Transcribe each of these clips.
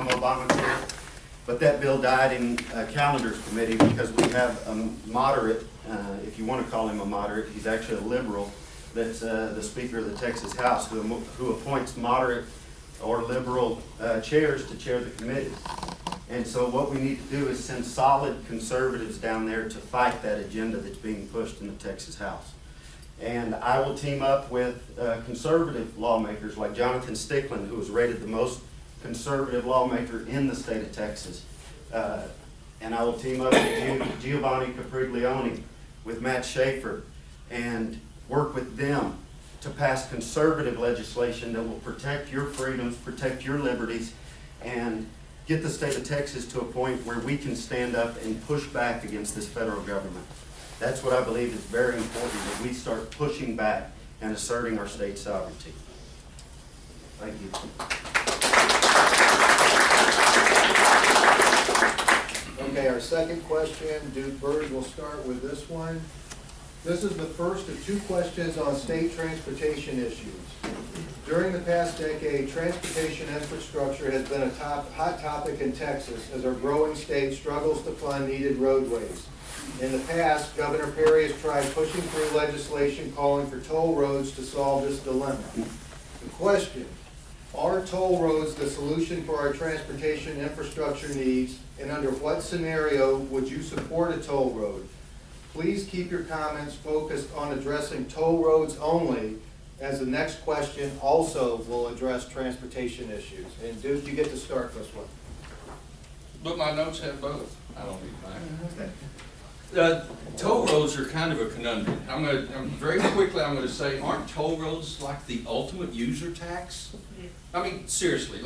from Obamacare, but that bill died in calendars committee because we have a moderate, if you want to call him a moderate, he's actually a liberal, that's the Speaker of the Texas House who appoints moderate or liberal chairs to chair the committee. And so what we need to do is send solid conservatives down there to fight that agenda that's being pushed in the Texas House. And I will team up with conservative lawmakers like Jonathan Stickland, who was rated the most conservative lawmaker in the state of Texas. And I will team up with Giovanni Capriglione, with Matt Schaefer, and work with them to pass conservative legislation that will protect your freedoms, protect your liberties, and get the state of Texas to a point where we can stand up and push back against this federal government. That's what I believe is very important, that we start pushing back and asserting our state sovereignty. Thank you. Okay, our second question, Duke Bird, will start with this one. This is the first of two questions on state transportation issues. During the past decade, transportation infrastructure has been a hot topic in Texas as our growing state struggles to fund needed roadways. In the past, Governor Perry has tried pushing through legislation calling for toll roads to solve this dilemma. The question, are toll roads the solution for our transportation infrastructure needs, and under what scenario would you support a toll road? Please keep your comments focused on addressing toll roads only, as the next question also will address transportation issues. And Duke, you get to start this one. But my notes have both. I don't need mine. Toll roads are kind of a conundrum. Very quickly I'm going to say, aren't toll roads like the ultimate user tax? I mean, seriously,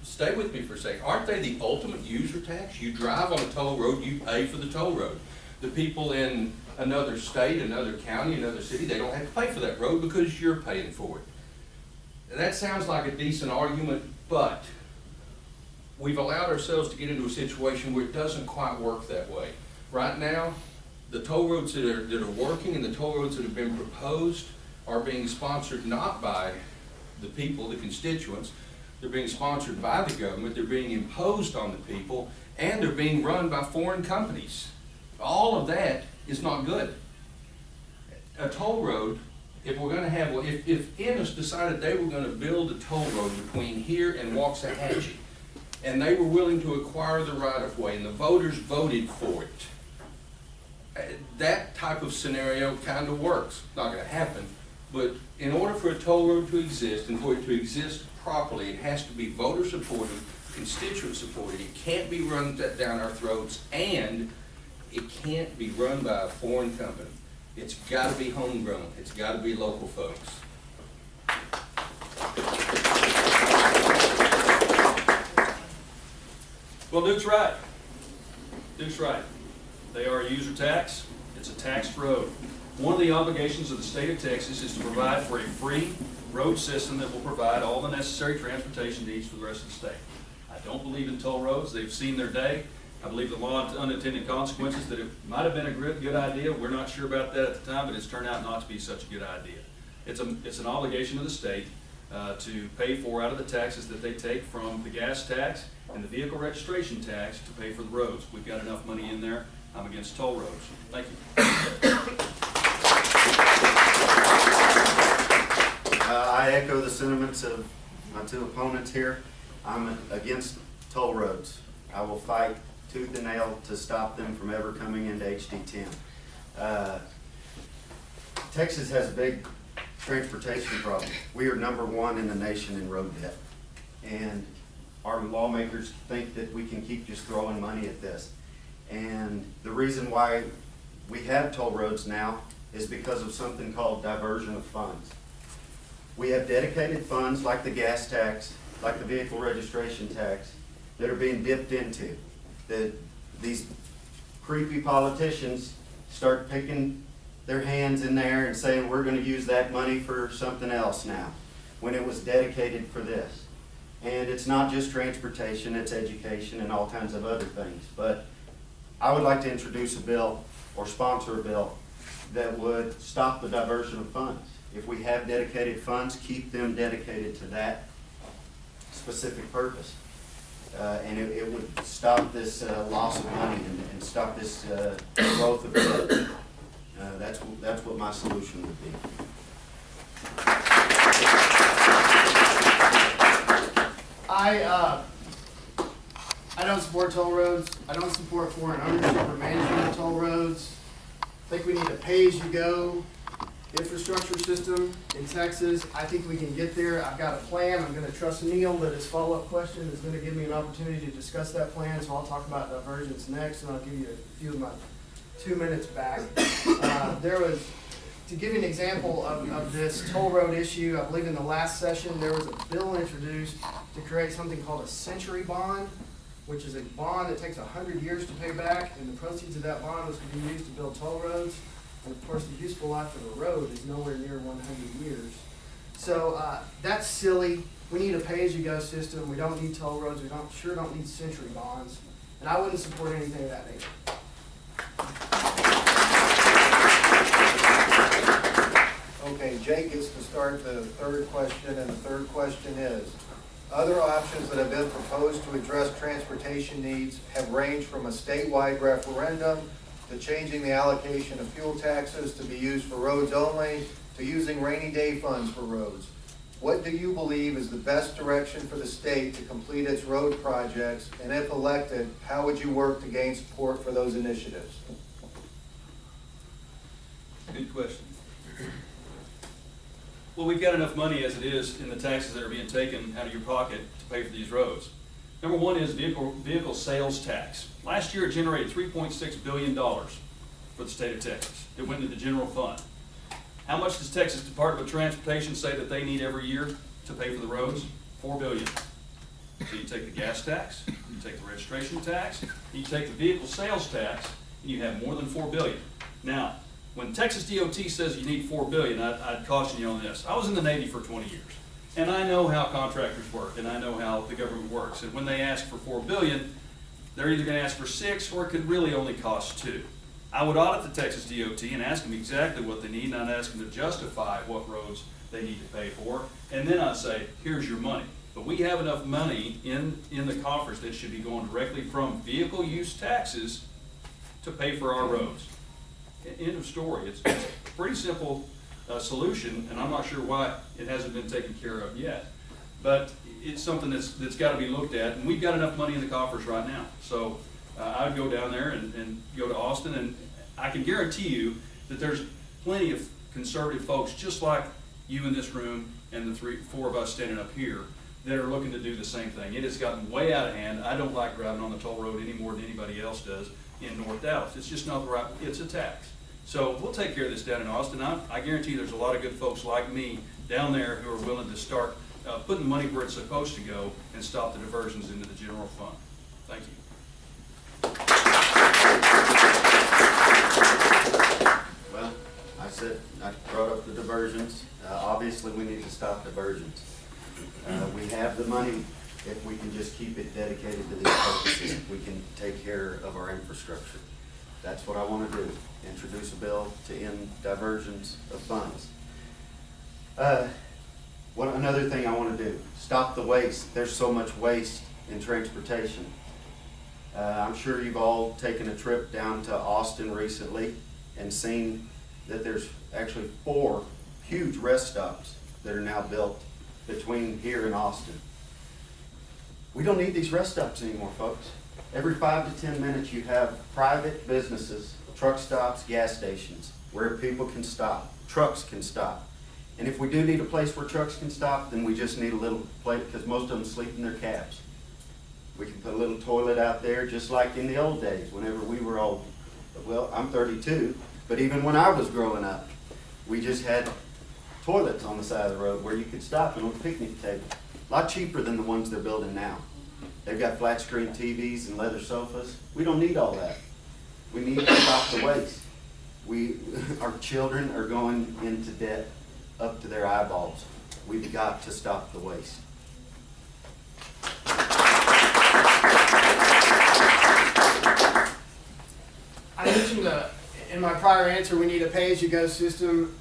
stay with me for a second. Aren't they the ultimate user tax? You drive on a toll road, you pay for the toll road. The people in another state, another county, another city, they don't have to pay for that road because you're paying for it. That sounds like a decent argument, but we've allowed ourselves to get into a situation where it doesn't quite work that way. Right now, the toll roads that are working and the toll roads that have been proposed are being sponsored not by the people, the constituents. They're being sponsored by the government, they're being imposed on the people, and they're being run by foreign companies. All of that is not good. A toll road, if we're going to have, if Ennis decided they were going to build a toll road between here and Waxahachie, and they were willing to acquire the right-of-way, and the voters voted for it, that type of scenario kind of works. Not going to happen, but in order for a toll road to exist, and for it to exist properly, it has to be voter supported, constituent supported. It can't be run down our throats, and it can't be run by a foreign company. It's got to be homegrown. It's got to be local folks. Well, Duke's right. Duke's right. They are a user tax. It's a taxed road. One of the obligations of the state of Texas is to provide for a free road system that will provide all the necessary transportation needs for the rest of the state. I don't believe in toll roads. They've seen their day. I believe the law of unintended consequences, that it might have been a good idea. We're not sure about that at the time, but it's turned out not to be such a good idea. It's an obligation of the state to pay for out of the taxes that they take from the gas tax and the vehicle registration tax to pay for the roads. We've got enough money in there. I'm against toll roads. Thank you. I echo the sentiments of my two opponents here. I'm against toll roads. I will fight tooth and nail to stop them from ever coming into HD10. Texas has a big transportation problem. We are #1 in the nation in road debt. And our lawmakers think that we can keep just throwing money at this. And the reason why we have toll roads now is because of something called diversion of funds. We have dedicated funds like the gas tax, like the vehicle registration tax, that are being dipped into. That these creepy politicians start picking their hands in there and saying we're going to use that money for something else now, when it was dedicated for this. And it's not just transportation, it's education and all kinds of other things. But I would like to introduce a bill or sponsor a bill that would stop the diversion of funds. If we have dedicated funds, keep them dedicated to that specific purpose. and it would stop this loss of money and stop this growth of debt. That's what my solution would be. I don't support toll roads. I don't support foreign ownership or management of toll roads. I think we need a pay-as-you-go infrastructure system in Texas. I think we can get there. I've got a plan. I'm gonna trust Neil that his follow-up question is gonna give me an opportunity to discuss that plan, so I'll talk about diversions next, and I'll give you a few of my 2 minutes back. To give you an example of this toll road issue, I believe in the last session, there was a bill introduced to create something called a century bond, which is a bond that takes 100 years to pay back, and the proceeds of that bond was to be used to build toll roads. And of course, the useful life of a road is nowhere near 100 years. So that's silly. We need a pay-as-you-go system. We don't need toll roads. We sure don't need century bonds. And I wouldn't support anything of that nature. Okay, Jake gets to start the third question, and the third question is, other options that have been proposed to address transportation needs have ranged from a statewide referendum to changing the allocation of fuel taxes to be used for roads only, to using rainy day funds for roads. What do you believe is the best direction for the state to complete its road projects? And if elected, how would you work to gain support for those initiatives? Good question. Well, we've got enough money as it is in the taxes that are being taken out of your pocket to pay for these roads. Number one is vehicle sales tax. Last year it generated $3.6 billion for the state of Texas. It went into the general fund. How much does Texas Department of Transportation say that they need every year to pay for the roads? $4 billion. So you take the gas tax, you take the registration tax, you take the vehicle sales tax, and you have more than $4 billion. Now, when Texas DOT says you need $4 billion, I'd caution you on this. I was in the Navy for 20 years, and I know how contractors work, and I know how the government works. And when they ask for $4 billion, they're either going to ask for 6, or it could really only cost 2. I would audit the Texas DOT and ask them exactly what they need, and I'd ask them to justify what roads they need to pay for, and then I'd say, here's your money. But we have enough money in the coffers that should be going directly from vehicle use taxes to pay for our roads. End of story. It's a pretty simple solution, and I'm not sure why it hasn't been taken care of yet. But it's something that's got to be looked at, and we've got enough money in the coffers right now. So I would go down there and go to Austin, and I can guarantee you that there's plenty of conservative folks just like you in this room and the 4 of us standing up here that are looking to do the same thing. It has gotten way out of hand. I don't like driving on the toll road any more than anybody else does in North Dallas. It's just not the right, it's a tax. So we'll take care of this down in Austin. I guarantee there's a lot of good folks like me down there who are willing to start putting money where it's supposed to go and stop the diversions into the general fund. Thank you. Well, I brought up the diversions. Obviously, we need to stop diversions. We have the money. If we can just keep it dedicated to these purposes, we can take care of our infrastructure. That's what I want to do, introduce a bill to end diversions of funds. Another thing I want to do, stop the waste. There's so much waste in transportation. I'm sure you've all taken a trip down to Austin recently and seen that there's actually 4 huge rest stops that are now built between here and Austin. We don't need these rest stops anymore, folks. Every 5 to 10 minutes you have private businesses, truck stops, gas stations, where people can stop, trucks can stop. And if we do need a place where trucks can stop, then we just need a little place, because most of them sleep in their cabs. We can put a little toilet out there, just like in the old days, whenever we were old. Well, I'm 32, but even when I was growing up, we just had toilets on the side of the road where you could stop and on a picnic table. A lot cheaper than the ones they're building now. They've got flat screen TVs and leather sofas. We don't need all that. We need to stop the waste. Our children are going into debt up to their eyeballs. We've got to stop the waste. I mentioned in my prior answer we need a pay-as-you-go system.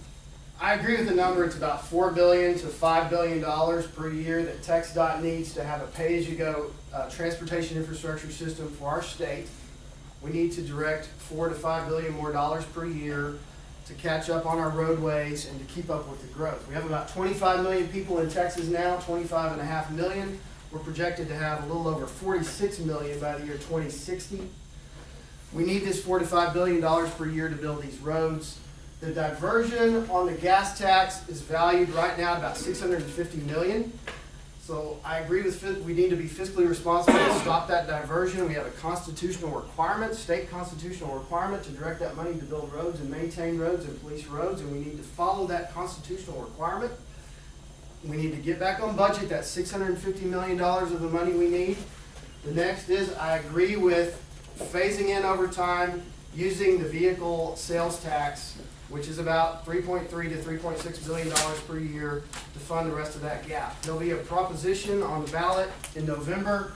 I agree with the number. It's about $4 billion to $5 billion per year that TxDOT needs to have a pay-as-you-go transportation infrastructure system for our state. We need to direct $4 to $5 billion more dollars per year to catch up on our roadways and to keep up with the growth. We have about 25 million people in Texas now, 25.5 million. We're projected to have a little over 46 million by the year 2060. We need this $4 to $5 billion per year to build these roads. The diversion on the gas tax is valued right now at about $650 million. So I agree with, we need to be fiscally responsible to stop that diversion. We have a constitutional requirement, state constitutional requirement to direct that money to build roads and maintain roads and police roads, and we need to follow that constitutional requirement. We need to get back on budget, that $650 million of the money we need. The next is, I agree with phasing in over time, using the vehicle sales tax, which is about $3.3 to $3.6 billion per year to fund the rest of that gap. There'll be a proposition on the ballot in November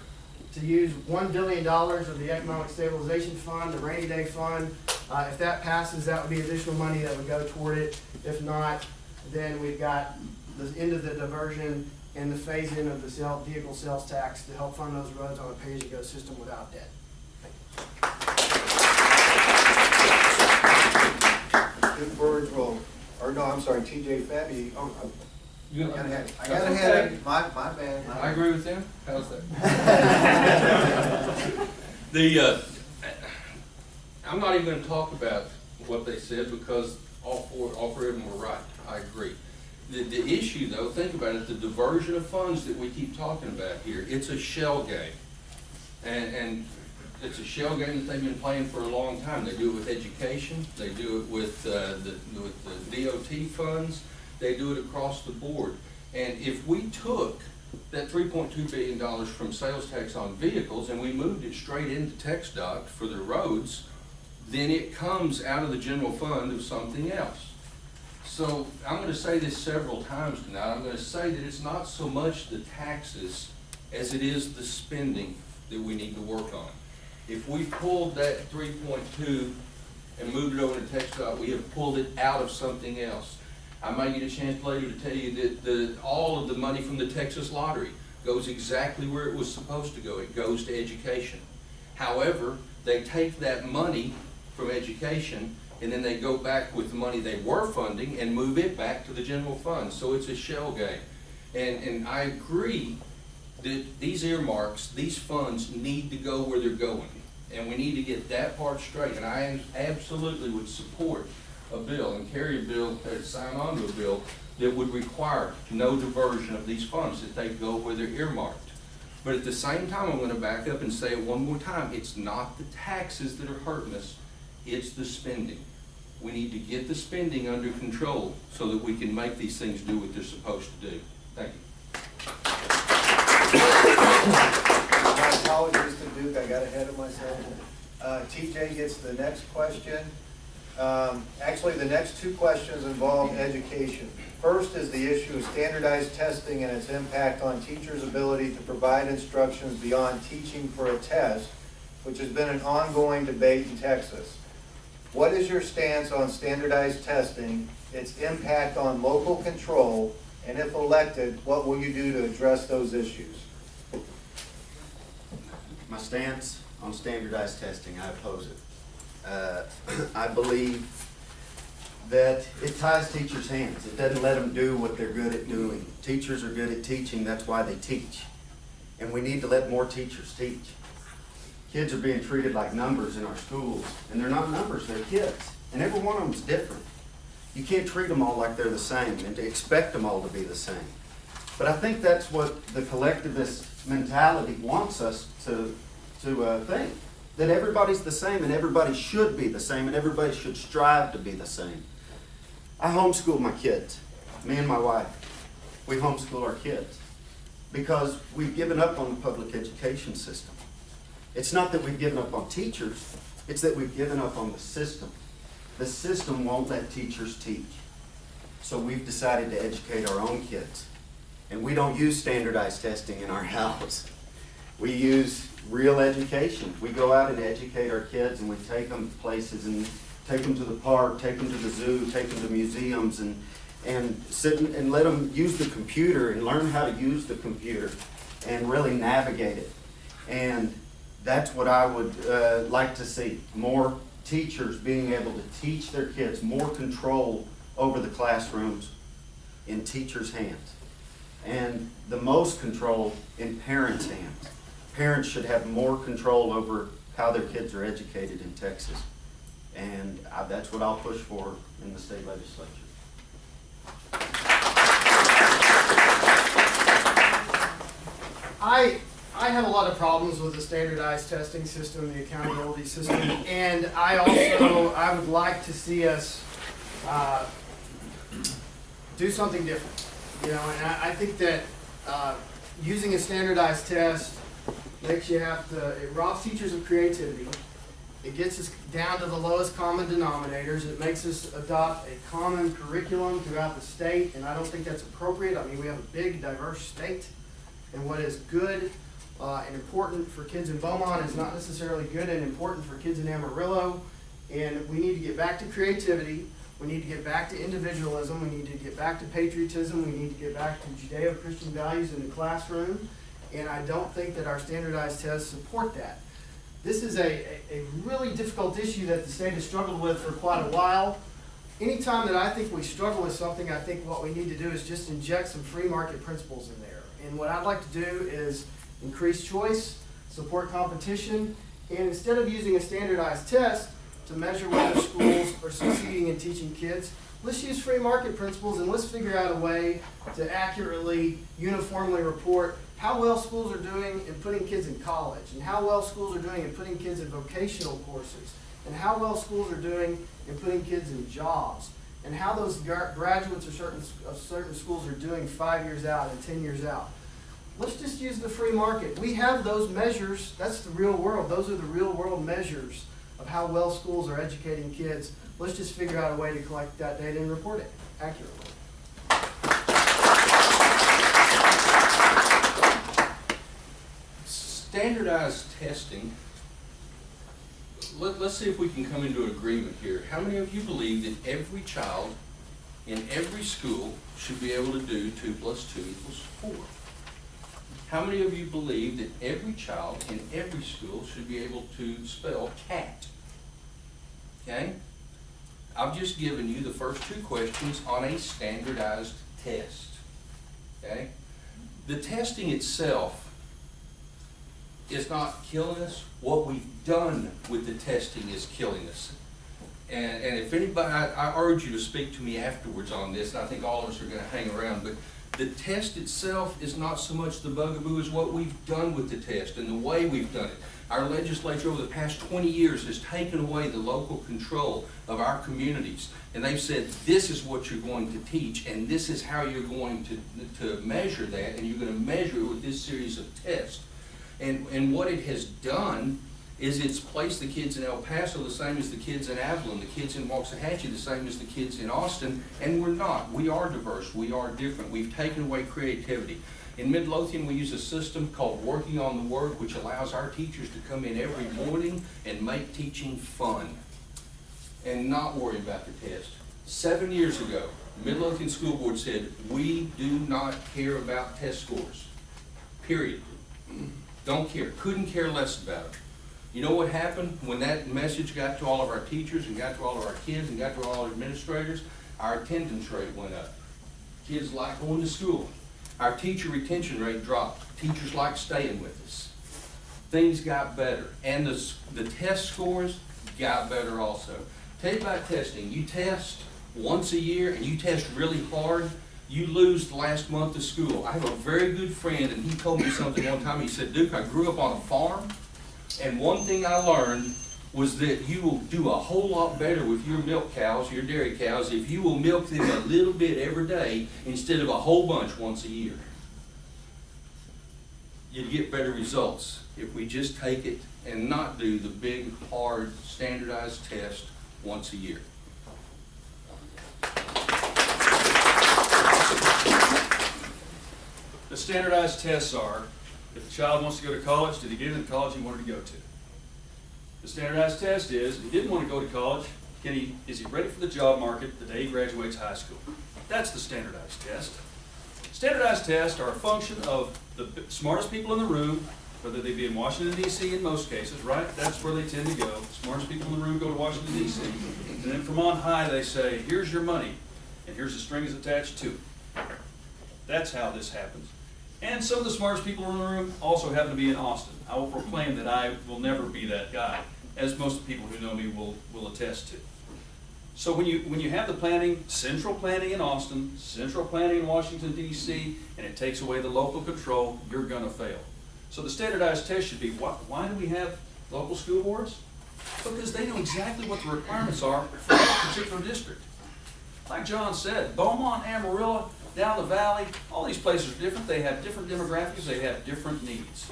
to use $1 billion of the Economic Stabilization Fund, the rainy day fund. If that passes, that would be additional money that would go toward it. If not, then we've got the end of the diversion and the phase-in of the vehicle sales tax to help fund those roads on a pay-as-you-go system without debt. Duke Burge will, or no, I'm sorry, TJ Fabi. Oh, You- I got ahead. I That's got okay. ahead. My bad. I agree with them. How's that? I'm not even gonna talk about what they said because all three of them were right. I agree. The issue though, think about it, the diversion of funds that we keep talking about here, it's a shell game. And it's a shell game that they've been playing for a long time. They do it with education, they do it with the DOT funds, they do it across the board. And if we took that $3.2 billion from sales tax on vehicles and we moved it straight into TxDOT for the roads, then it comes out of the general fund of something else. So I'm gonna say this several times tonight. I'm gonna say that it's not so much the taxes as it is the spending that we need to work on. If we pulled that 3.2 and moved it over to TxDOT, we have pulled it out of something else. I may get a chance later to tell you that all of the money from the Texas lottery goes exactly where it was supposed to go. It goes to education. However, they take that money from education and then they go back with the money they were funding and move it back to the general fund. So it's a shell game. And I agree that these earmarks, these funds need to go where they're going. And we need to get that part straight. And I absolutely would support a bill and carry a bill, sign on to a bill that would require no diversion of these funds, that they go where they're earmarked. But at the same time, I'm going to back up and say it one more time. It's not the taxes that are hurting us, it's the spending. We need to get the spending under control so that we can make these things do what they're supposed to do. Thank you. My apologies to Duke, I got ahead of myself. TJ gets the next question. Actually, the next two questions involve education. First is the issue of standardized testing and its impact on teachers' ability to provide instructions beyond teaching for a test, which has been an ongoing debate in Texas. What is your stance on standardized testing, its impact on local control, and if elected, what will you do to address those issues? My stance on standardized testing, I oppose it. I believe that it ties teachers' hands. It doesn't let them do what they're good at doing. Teachers are good at teaching, that's why they teach. And we need to let more teachers teach. Kids are being treated like numbers in our schools, and they're not numbers, they're kids. And every one of them is different. You can't treat them all like they're the same and to expect them all to be the same. But I think that's what the collectivist mentality wants us to think. That everybody's the same and everybody should be the same and everybody should strive to be the same. I homeschool my kids, me and my wife. We homeschool our kids because we've given up on the public education system. It's not that we've given up on teachers, it's that we've given up on the system. The system won't let teachers teach. So we've decided to educate our own kids. And we don't use standardized testing in our house. We use real education. We go out and educate our kids and we take them to places and take them to the park, take them to the zoo, take them to museums, and and sit and let them use the computer and learn how to use the computer and really navigate it. And that's what I would like to see, more teachers being able to teach their kids, more control over the classrooms in teachers' hands. And the most control in parents' hands. Parents should have more control over how their kids are educated in Texas. And that's what I'll push for in the state legislature. I have a lot of problems with the standardized testing system, the accountability system, and I would like to see us do something different. You know, and I think that using a standardized test makes you have to, it robs teachers of creativity. It gets us down to the lowest common denominators. It makes us adopt a common curriculum throughout the state, and I don't think that's appropriate. I mean, we have a big, diverse state, and what is good and important for kids in Beaumont is not necessarily good and important for kids in Amarillo. And we need to get back to creativity. We need to get back to individualism. We need to get back to patriotism. We need to get back to Judeo-Christian values in the classroom. And I don't think that our standardized tests support that. This is a really difficult issue that the state has struggled with for quite a while. Anytime that I think we struggle with something, I think what we need to do is just inject some free market principles in there. And what I'd like to do is increase choice, support competition, and instead of using a standardized test to measure whether schools are succeeding in teaching kids, let's use free market principles and let's figure out a way to accurately, uniformly report how well schools are doing in putting kids in college, and how well schools are doing in putting kids in vocational courses, and how well schools are doing in putting kids in jobs, and how those graduates of certain schools are doing 5 years out and 10 years out. Let's just use the free market. We have those measures. That's the real world. Those are the real world measures of how well schools are educating kids. Let's just figure out a way to collect that data and report it accurately. Standardized testing, let's see if we can come into an agreement here. How many of you believe that every child in every school should be able to do 2 + 2 = 4? How many of you believe that every child in every school should be able to spell cat? Okay? I've just given you the first 2 questions on a standardized test. Okay? The testing itself is not killing us. What we've done with the testing is killing us. And if anybody, I urge you to speak to me afterwards on this, and I think all of us are going to hang around, but the test itself is not so much the bugaboo as what we've done with the test and the way we've done it. Our legislature over the past 20 years has taken away the local control of our communities, and they've said this is what you're going to teach and this is how you're going to measure that, and you're going to measure it with this series of tests. And what it has done is it's placed the kids in El Paso the same as the kids in Abilene, the kids in Waxahachie the same as the kids in Austin, and we're not. We are diverse. We are different. We've taken away creativity. In Midlothian, we use a system called Working on the Word, which allows our teachers to come in every morning and make teaching fun and not worry about the test. 7 years ago, Midlothian School Board said, we do not care about test scores, period. Don't care, couldn't care less about it. You know what happened when that message got to all of our teachers and got to all of our kids and got to all our administrators? Our attendance rate went up. Kids like going to school. Our teacher retention rate dropped. Teachers like staying with us. Things got better. And the test scores got better also. Tell you about testing. You test once a year and you test really hard, you lose the last month of school. I have a very good friend, and he told me something one time. He said, Duke, I grew up on a farm, and one thing I learned was that you will do a whole lot better with your milk cows, your dairy cows, if you will milk them a little bit every day instead of a whole bunch once a year. You'd get better results if we just take it and not do the big, hard, standardized test once a year. The standardized tests are, if the child wants to go to college, did he get into the college he wanted to go to? The standardized test is, if he didn't want to go to college, is he ready for the job market the day he graduates high school? That's the standardized test. Standardized tests are a function of the smartest people in the room, whether they be in Washington DC in most cases, right? That's where they tend to go. The smartest people in the room go to Washington DC. And then from on high they say, here's your money, and here's the strings attached to it. That's how this happens. And some of the smartest people in the room also happen to be in Austin. I will proclaim that I will never be that guy, as most people who know me will attest to. So when you have the planning, central planning in Austin, central planning in Washington DC, and it takes away the local control, you're gonna fail. So the standardized test should be, why do we have local school boards? Because they know exactly what the requirements are for that particular district. Like John said, Beaumont, Amarillo, down the valley, all these places are different. They have different demographics. They have different needs.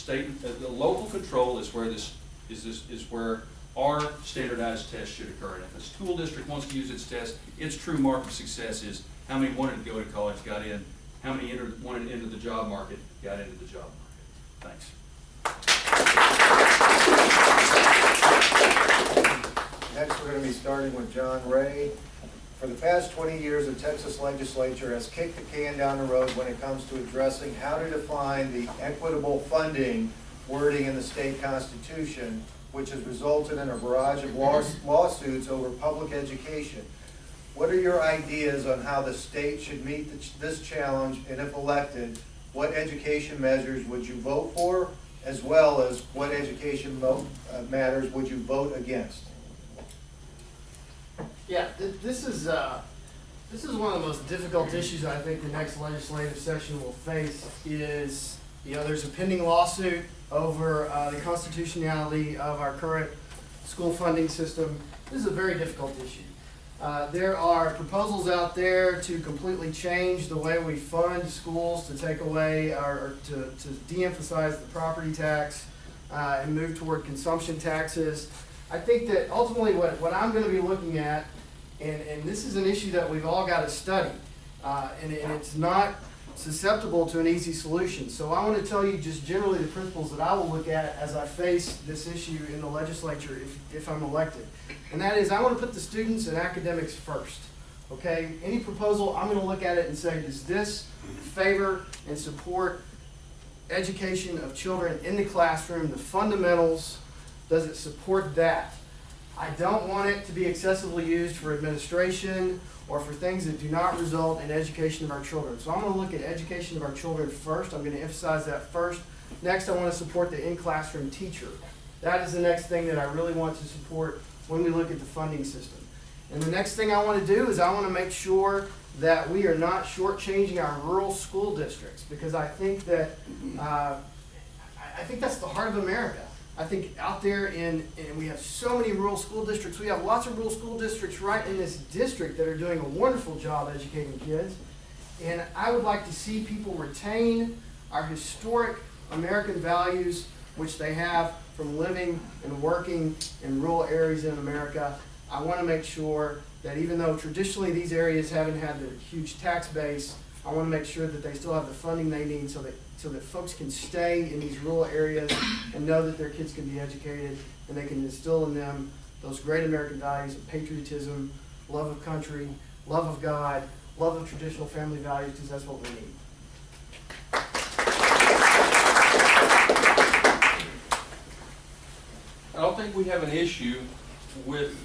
The local control is where our standardized test should occur. And if a school district wants to use its test, its true mark of success is how many wanted to go to college, got in, how many wanted to enter the job market, got into the job market. Thanks. Next, we're going to be starting with John Ray. For the past 20 years, the Texas legislature has kicked the can down the road when it comes to addressing how to define the equitable funding wording in the state constitution, which has resulted in a barrage of lawsuits over public education. What are your ideas on how the state should meet this challenge, and if elected, what education measures would you vote for, as well as what education matters would you vote against? Yeah, this is one of the most difficult issues I think the next legislative session will face is, there's a pending lawsuit over the constitutionality of our current school funding system. This is a very difficult issue. There are proposals out there to completely change the way we fund schools, to take away or to de-emphasize the property tax and move toward consumption taxes. I think that ultimately what I'm going to be looking at, and this is an issue that we've all got to study, and it's not susceptible to an easy solution. So I want to tell you just generally the principles that I will look at as I face this issue in the legislature if I'm elected. And that is, I want to put the students and academics first. Okay? Any proposal, I'm going to look at it and say, does this favor and support education of children in the classroom, the fundamentals? Does it support that? I don't want it to be excessively used for administration or for things that do not result in education of our children. So I'm going to look at education of our children first. I'm going to emphasize that first. Next, I want to support the in-classroom teacher. That is the next thing that I really want to support when we look at the funding system. And the next thing I want to do is I want to make sure that we are not shortchanging our rural school districts, because I think that I think that's the heart of America. I think out there and we have so many rural school districts. We have lots of rural school districts right in this district that are doing a wonderful job educating kids. And I would like to see people retain our historic American values, which they have from living and working in rural areas in America. I want to make sure that even though traditionally these areas haven't had the huge tax base, I want to make sure that they still have the funding they need so that folks can stay in these rural areas and know that their kids can be educated and they can instill in them those great American values of patriotism, love of country, love of God, love of traditional family values, because that's what we need. I don't think we have an issue with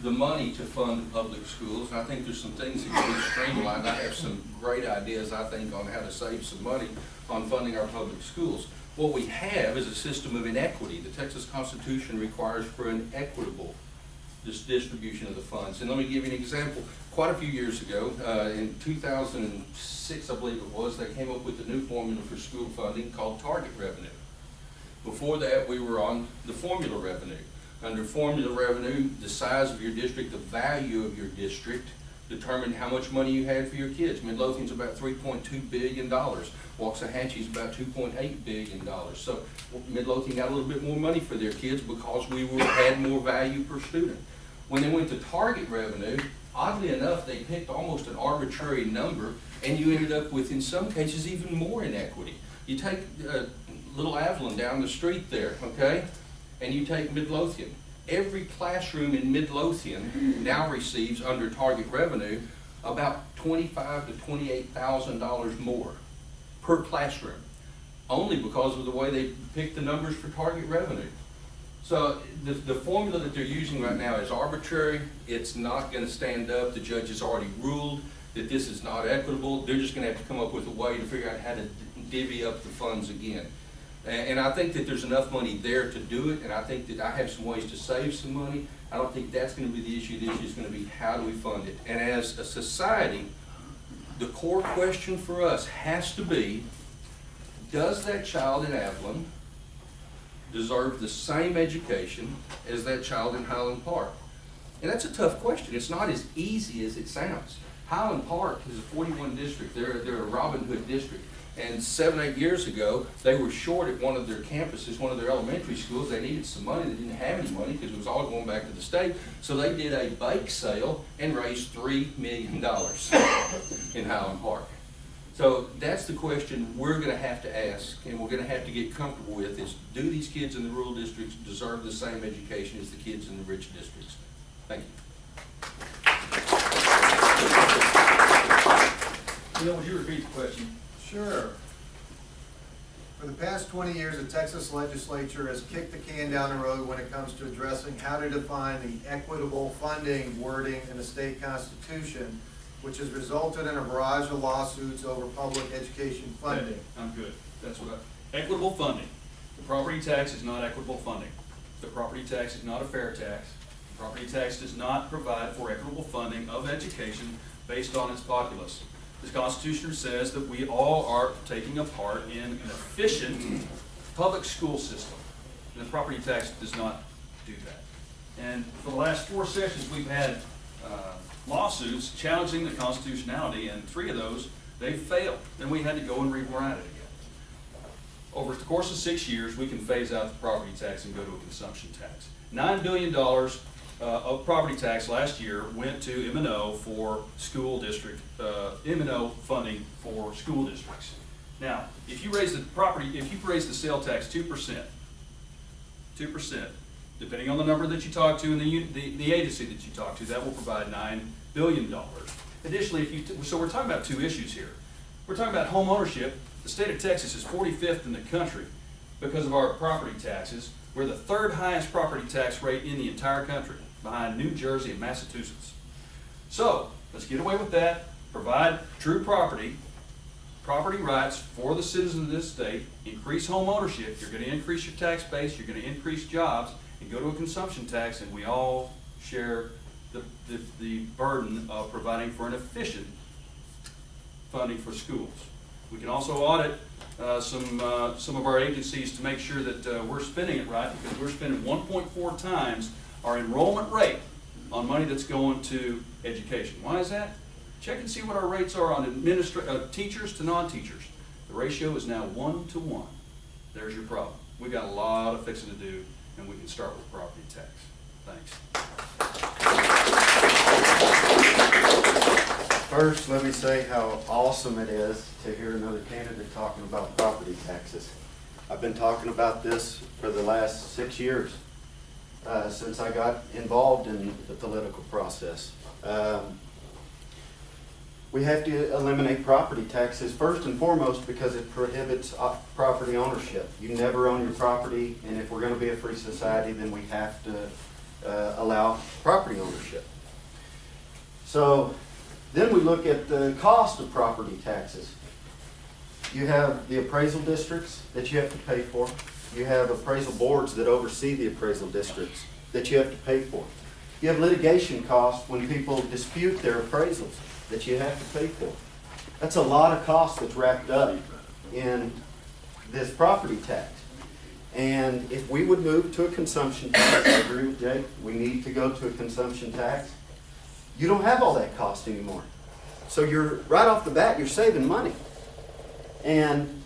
the money to fund the public schools. I think there's some things that can be streamlined. I have some great ideas, I think, on how to save some money on funding our public schools. What we have is a system of inequity. The Texas Constitution requires for an equitable distribution of the funds. And let me give you an example. Quite a few years ago, in 2006, I believe it was, they came up with a new formula for school funding called target revenue. Before that, we were on the formula revenue. Under formula revenue, the size of your district, the value of your district, determined how much money you had for your kids. Midlothian's about $3.2 billion. Waxahachie's about $2.8 billion. So Midlothian got a little bit more money for their kids because we had more value per student. When they went to target revenue, oddly enough, they picked almost an arbitrary number, and you ended up with, in some cases, even more inequity. You take Little Avalon down the street there, okay? And you take Midlothian. every classroom in Midlothian now receives, under target revenue, about $25,000 to $28,000 more per classroom, only because of the way they pick the numbers for target revenue. So the formula that they're using right now is arbitrary. It's not going to stand up. The judge has already ruled that this is not equitable. They're just going to have to come up with a way to figure out how to divvy up the funds again. And I think that there's enough money there to do it, and I think that I have some ways to save some money. I don't think that's going to be the issue. The issue is going to be how do we fund it. And as a society, the core question for us has to be, does that child in Avalon deserve the same education as that child in Highland Park? And that's a tough question. It's not as easy as it sounds. Highland Park is a 41 district. They're a Robin Hood district. And 7, 8 years ago, they were short at one of their campuses, one of their elementary schools. They needed some money. They didn't have any money because it was all going back to the state. So they did a bake sale and raised $3 million in Highland Park. So that's the question we're going to have to ask, and we're going to have to get comfortable with, is do these kids in the rural districts deserve the same education as the kids in the rich districts? Thank you. Bill, would you repeat the question? Sure. For the past 20 years, the Texas legislature has kicked the can down the road when it comes to addressing how to define the equitable funding wording in the state constitution, which has resulted in a barrage of lawsuits over public education funding. I'm good. That's what equitable funding. The property tax is not equitable funding. The property tax is not a fair tax. The property tax does not provide for equitable funding of education based on its populace. The Constitution says that we all are taking a part in an efficient public school system. And the property tax does not do that. And for the last 4 sessions, we've had lawsuits challenging the constitutionality, and 3 of those, they failed. Then we had to go and rewrite it again. Over the course of 6 years, we can phase out the property tax and go to a consumption tax. $9 billion of property tax last year went to M&O for school district, M&O funding for school districts. Now, if you raise the sale tax 2%, depending on the number that you talk to and the agency that you talk to, that will provide $9 billion. Additionally, so we're talking about 2 issues here. We're talking about home ownership. The state of Texas is 45th in the country because of our property taxes. We're the 3rd highest property tax rate in the entire country, behind New Jersey and Massachusetts. So let's get away with that, provide true property rights for the citizens of this state, increase home ownership. You're going to increase your tax base, you're going to increase jobs, and go to a consumption tax, and we all share the burden of providing for an efficient funding for schools. We can also audit some of our agencies to make sure that we're spending it right, because we're spending 1.4 times our enrollment rate on money that's going to education. Why is that? Check and see what our rates are on teachers to non-teachers. The ratio is now 1 to 1. There's your problem. We've got a lot of fixing to do, and we can start with property tax. Thanks. First, let me say how awesome it is to hear another candidate talking about property taxes. I've been talking about this for the last 6 years, since I got involved in the political process. We have to eliminate property taxes first and foremost because it prohibits property ownership. You never own your property, and if we're going to be a free society, then we have to allow property ownership. So then we look at the cost of property taxes. You have the appraisal districts that you have to pay for. You have appraisal boards that oversee the appraisal districts that you have to pay for. You have litigation costs when people dispute their appraisals that you have to pay for. That's a lot of cost that's wrapped up in this property tax. And if we would move to a consumption tax, I agree with Jake, we need to go to a consumption tax. You don't have all that cost anymore. So you're, right off the bat, you're saving money. And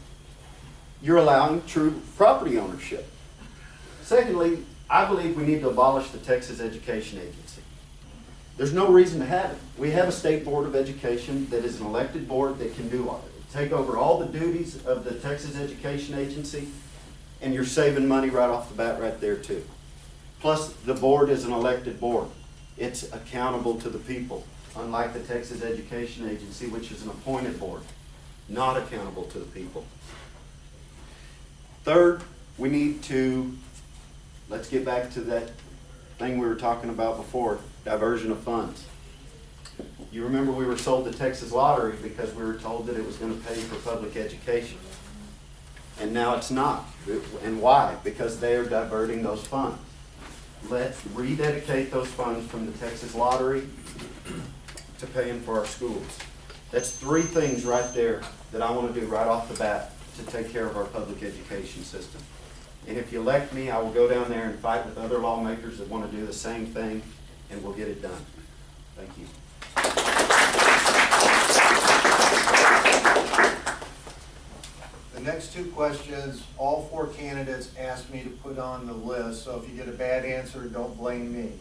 you're allowing true property ownership. Secondly, I believe we need to abolish the Texas Education Agency. There's no reason to have it. We have a state board of education that is an elected board that can do all it. Take over all the duties of the Texas Education Agency, and you're saving money right off the bat right there too. Plus, the board is an elected board. It's accountable to the people, unlike the Texas Education Agency, which is an appointed board, not accountable to the people. Third, we need to, let's get back to that thing we were talking about before, diversion of funds. You remember we were sold the Texas lottery because we were told that it was going to pay for public education. And now it's not. And why? Because they are diverting those funds. Let's rededicate those funds from the Texas lottery to paying for our schools. That's three things right there that I want to do right off the bat to take care of our public education system. And if you elect me, I will go down there and fight with other lawmakers that want to do the same thing, and we'll get it done. Thank you. The next two questions, all four candidates asked me to put on the list, so if you get a bad answer, don't blame me.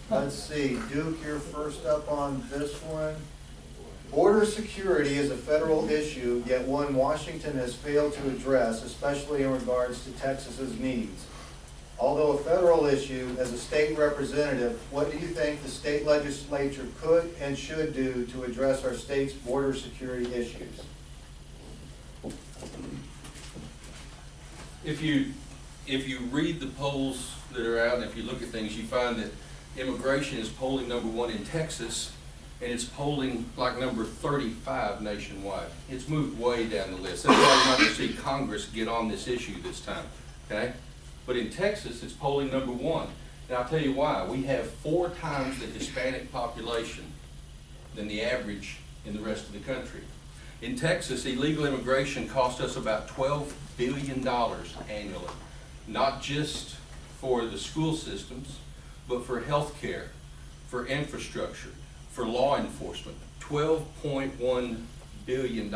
Let's see, Duke, you're first up on this one. Border security is a federal issue, yet one Washington has failed to address, especially in regards to Texas's needs. Although a federal issue, as a state representative, what do you think the state legislature could and should do to address our state's border security issues? If you read the polls that are out, and if you look at things, you find that immigration is polling number 1 in Texas, and it's polling like number 35 nationwide. It's moved way down the list. That's why you're not going to see Congress get on this issue this time, okay? But in Texas, it's polling number 1. And I'll tell you why. We have 4 times the Hispanic population than the average in the rest of the country. In Texas, illegal immigration costs us about $12 billion annually, not just for the school systems, but for health care, for infrastructure, for law enforcement. $12.1 billion.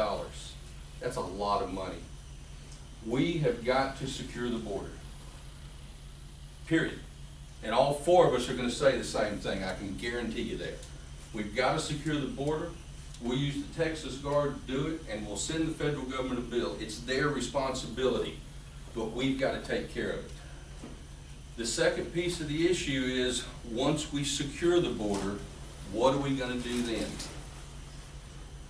That's a lot of money. We have got to secure the border. Period. And all 4 of us are going to say the same thing. I can guarantee you that. We've got to secure the border. We'll use the Texas Guard to do it, and we'll send the federal government a bill. It's their responsibility, but we've got to take care of it. The second piece of the issue is, once we secure the border, what are we going to do then?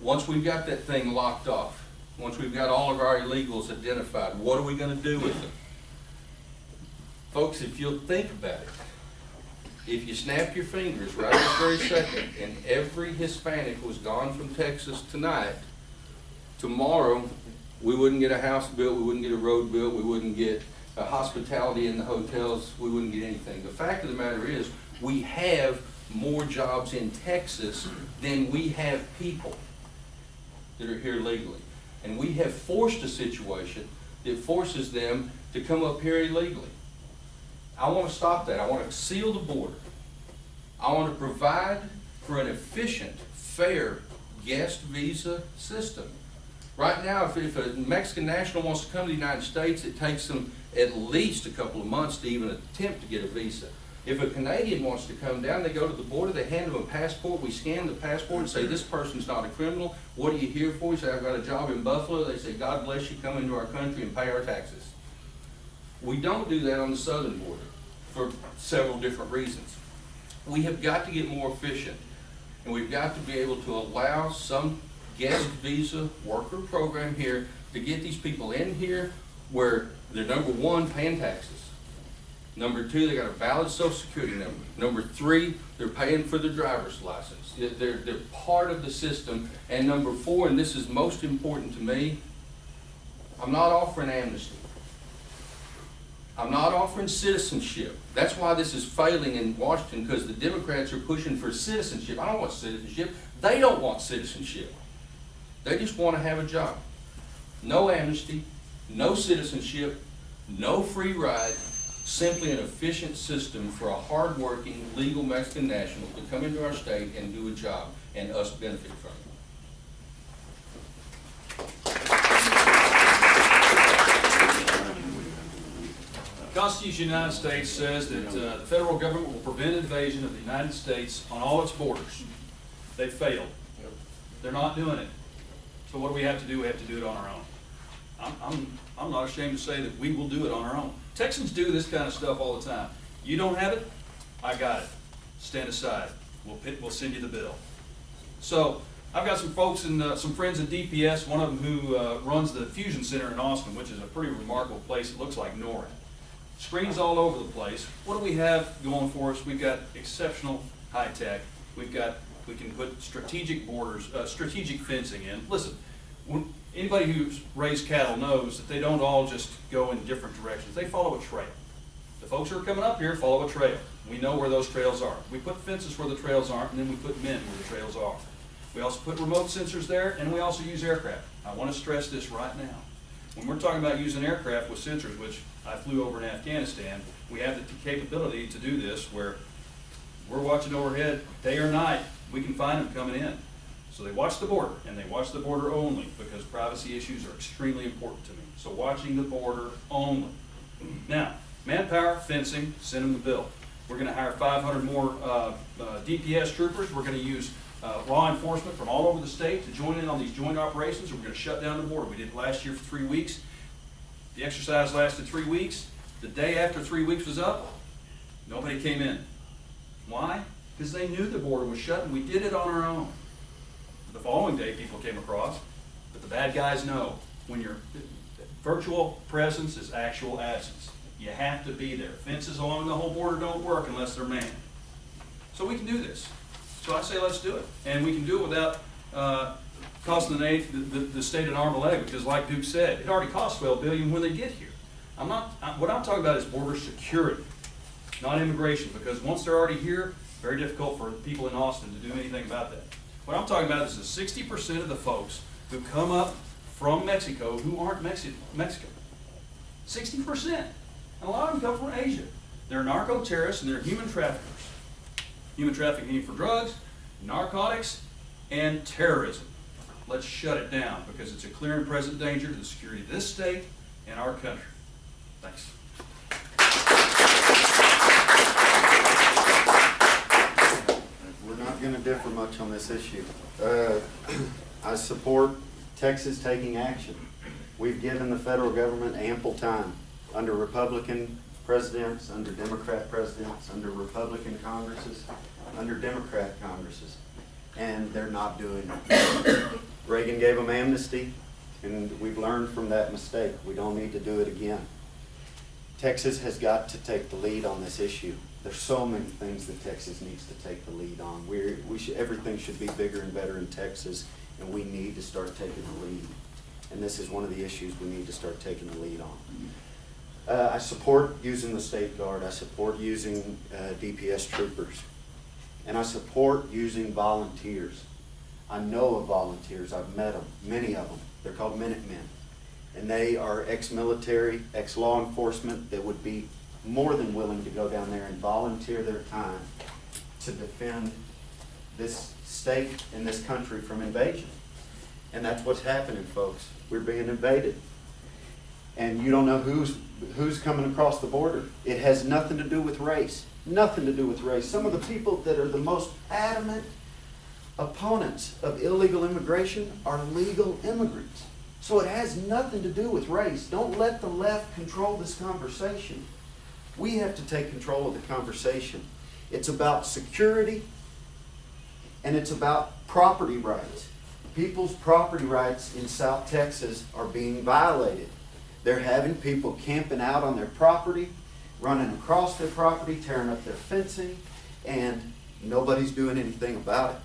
Once we've got that thing locked off, once we've got all of our illegals identified, what are we going to do with them? Folks, if you'll think about it, if you snap your fingers right this very second and every Hispanic was gone from Texas tonight, tomorrow we wouldn't get a house built, we wouldn't get a road built, we wouldn't get hospitality in the hotels, we wouldn't get anything. The fact of the matter is, we have more jobs in Texas than we have people that are here legally. And we have forced a situation that forces them to come up here illegally. I want to stop that. I want to seal the border. I want to provide for an efficient, fair guest visa system. Right now, if a Mexican national wants to come to the United States, it takes them at least a couple of months to even attempt to get a visa. If a Canadian wants to come down, they go to the border, they hand them a passport, we scan the passport and say, this person's not a criminal. What are you here for? You say, I've got a job in Buffalo. They say, God bless you, come into our country and pay our taxes. We don't do that on the southern border for several different reasons. We have got to get more efficient, and we've got to be able to allow some guest visa worker program here to get these people in here where they're, number 1, paying taxes. Number 2, they got a valid social security number. Number 3, they're paying for their driver's license. They're part of the system. And number 4, and this is most important to me, I'm not offering amnesty. I'm not offering citizenship. That's why this is failing in Washington, because the Democrats are pushing for citizenship. I don't want citizenship. They don't want citizenship. They just want to have a job. No amnesty, no citizenship, no free ride, simply an efficient system for a hard-working, legal Mexican national to come into our state and do a job, and us benefit from it. The Constitution of the United States says that the federal government will prevent invasion of the United States on all its borders. They failed. They're not doing it. So what do we have to do? We have to do it on our own. I'm I'm not ashamed to say that we will do it on our own. Texans do this kind of stuff all the time. You don't have it, I got it. Stand aside. We'll send you the bill. So I've got some folks and some friends at DPS, one of them who runs the Fusion Center in Austin, which is a pretty remarkable place. It looks like NORAD. Screens all over the place. What do we have going for us? We've got exceptional high tech. We can put strategic borders, strategic fencing in. Listen, anybody who's raised cattle knows that they don't all just go in different directions. They follow a trail. The folks who are coming up here follow a trail. We know where those trails are. We put fences where the trails aren't, and then we put men where the trails are. We also put remote sensors there, and we also use aircraft. I want to stress this right now. When we're talking about using aircraft with sensors, which I flew over in Afghanistan, we have the capability to do this where we're watching overhead day or night. We can find them coming in. So they watch the border, and they watch the border only because privacy issues are extremely important to me. So watching the border only. Now, manpower, fencing, send them the bill. We're going to hire 500 more DPS troopers. We're going to use law enforcement from all over the state to join in on these joint operations. We're going to shut down the border. We did it last year for 3 weeks. The exercise lasted 3 weeks. The day after 3 weeks was up, nobody came in. Why? Because they knew the border was shut and we did it on our own. The following day, people came across, but the bad guys know when your virtual presence is actual absence. You have to be there. Fences along the whole border don't work unless they're manned. So we can do this. So I say let's do it. And we can do it without costing the state an arm and a leg, because like Duke said, it already costs $12 billion when they get here. What I'm talking about is border security, not immigration, because once they're already here, very difficult for people in Austin to do anything about that. What I'm talking about is the 60% of the folks who come up from Mexico who aren't Mexican. 60%. And a lot of them come from Asia. They're narco-terrorists and they're human traffickers. Human trafficking for drugs, narcotics, and terrorism. Let's shut it down because it's a clear and present danger to the security of this state and our country. Thanks. We're not going to differ much on this issue. I support Texas taking action. We've given the federal government ample time under Republican presidents, under Democrat presidents, under Republican Congresses, under Democrat Congresses, and they're not doing it. Reagan gave them amnesty, and we've learned from that mistake. We don't need to do it again. Texas has got to take the lead on this issue. There's so many things that Texas needs to take the lead on. Everything should be bigger and better in Texas, and we need to start taking the lead. And this is one of the issues we need to start taking the lead on. I support using the State Guard. I support using DPS troopers. And I support using volunteers. I know of volunteers. I've met them, many of them. They're called Minutemen. And they are ex-military, ex-law enforcement that would be more than willing to go down there and volunteer their time to defend this state and this country from invasion. And that's what's happening, folks. We're being invaded. And you don't know who's coming across the border. It has nothing to do with race. Nothing to do with race. Some of the people that are the most adamant opponents of illegal immigration are legal immigrants. So it has nothing to do with race. Don't let the left control this conversation. We have to take control of the conversation. It's about security and it's about property rights. People's property rights in South Texas are being violated. They're having people camping out on their property, running across their property, tearing up their fencing, and nobody's doing anything about it.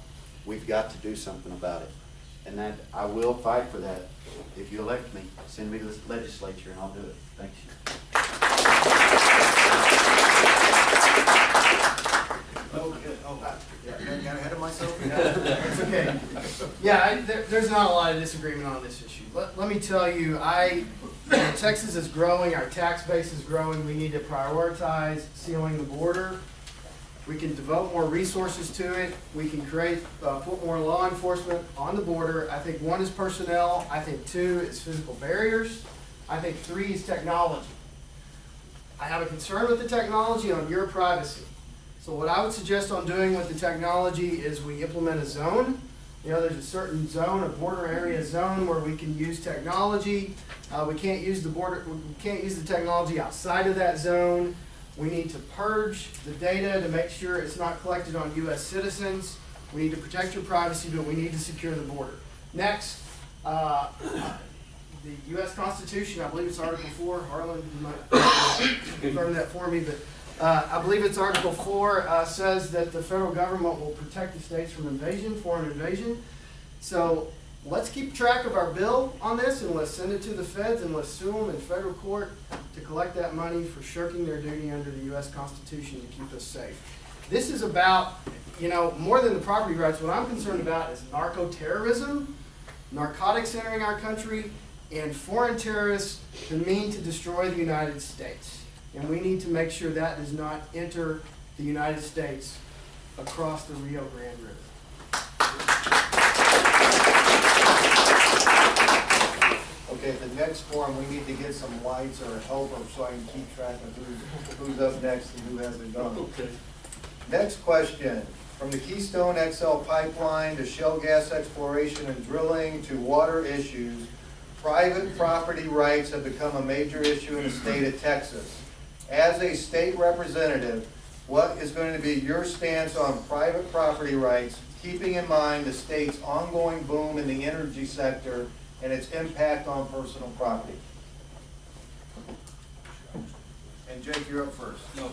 We've got to do something about it. And that I will fight for that. If you elect me, send me to the legislature and I'll do it. Thank you. Oh, good. Oh, yeah, got ahead of myself. It's okay. Yeah, there's not a lot of disagreement on this issue. Let me tell you, Texas is growing, our tax base is growing, we need to prioritize sealing the border. We can devote more resources to it. We can put more law enforcement on the border. I think 1 is personnel. I think 2 is physical barriers. I think 3 is technology. I have a concern with the technology on your privacy. So what I would suggest on doing with the technology is we implement a zone You know, there's a certain zone, a border area zone where we can use technology. We can't use the technology outside of that zone. We need to purge the data to make sure it's not collected on US citizens. We need to protect your privacy, but we need to secure the border. Next, the US Constitution, I believe it's Article 4, Harlan, you might confirm that for me, but I believe it's Article 4 says that the federal government will protect the states from invasion, foreign invasion. So let's keep track of our bill on this, and let's send it to the feds, and let's sue them in federal court to collect that money for shirking their duty under the US Constitution to keep us safe. This is about, you know, more than the property rights. What I'm concerned about is narco-terrorism, narcotics entering our country, and foreign terrorists who mean to destroy the United States. And we need to make sure that does not enter the United States across the Rio Grande River. Okay, the next form, we need to get some lights or a helper so I can keep track of who's up next and who hasn't gone. Okay. Next question, from the Keystone XL pipeline to shale gas exploration and drilling to water issues, private property rights have become a major issue in the state of Texas. As a state representative, what is going to be your stance on private property rights, keeping in mind the state's ongoing boom in the energy sector and its impact on personal property? And Jake, you're up first. No.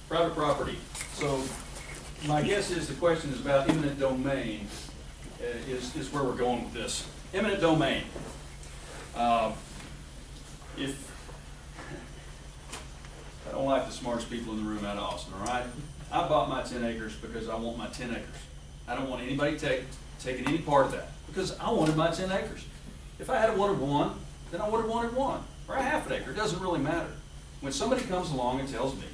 Private property. So my guess is the question is about eminent domain, is where we're going with this. Eminent domain. If I don't like the smartest people in the room out of Austin, all right? I bought my 10 acres because I want my 10 acres. I don't want anybody taking any part of that because I wanted my 10 acres. If I had wanted one, then I would have wanted one, or a half an acre. It doesn't really matter. When somebody comes along and tells me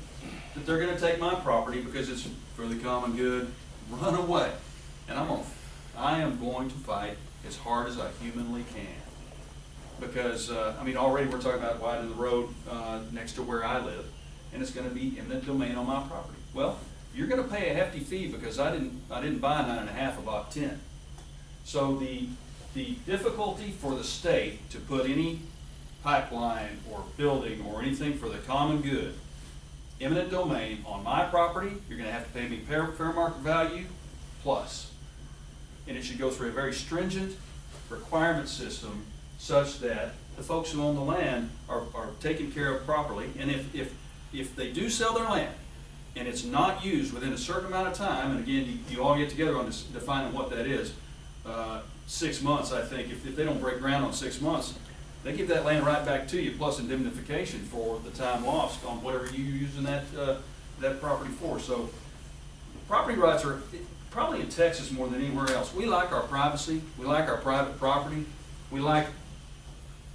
that they're going to take my property because it's for the common good, run away. And I am going to fight as hard as I humanly can. Because, I mean, already we're talking about widening the road next to where I live, and it's going to be eminent domain on my property. Well, you're going to pay a hefty fee because I didn't buy 9.5, I bought 10. So the difficulty for the state to put any pipeline or building or anything for the common good, eminent domain on my property, you're going to have to pay me fair market value plus. And it should go through a very stringent requirement system such that the folks who own the land are taken care of properly. And if they do sell their land and it's not used within a certain amount of time, and again, you all get together on this, defining what that is, 6 months, I think, if they don't break ground on 6 months, they give that land right back to you, plus indemnification for the time lost on whatever you're using that property for. So property rights are, probably in Texas more than anywhere else, we like our privacy, we like our private property, we like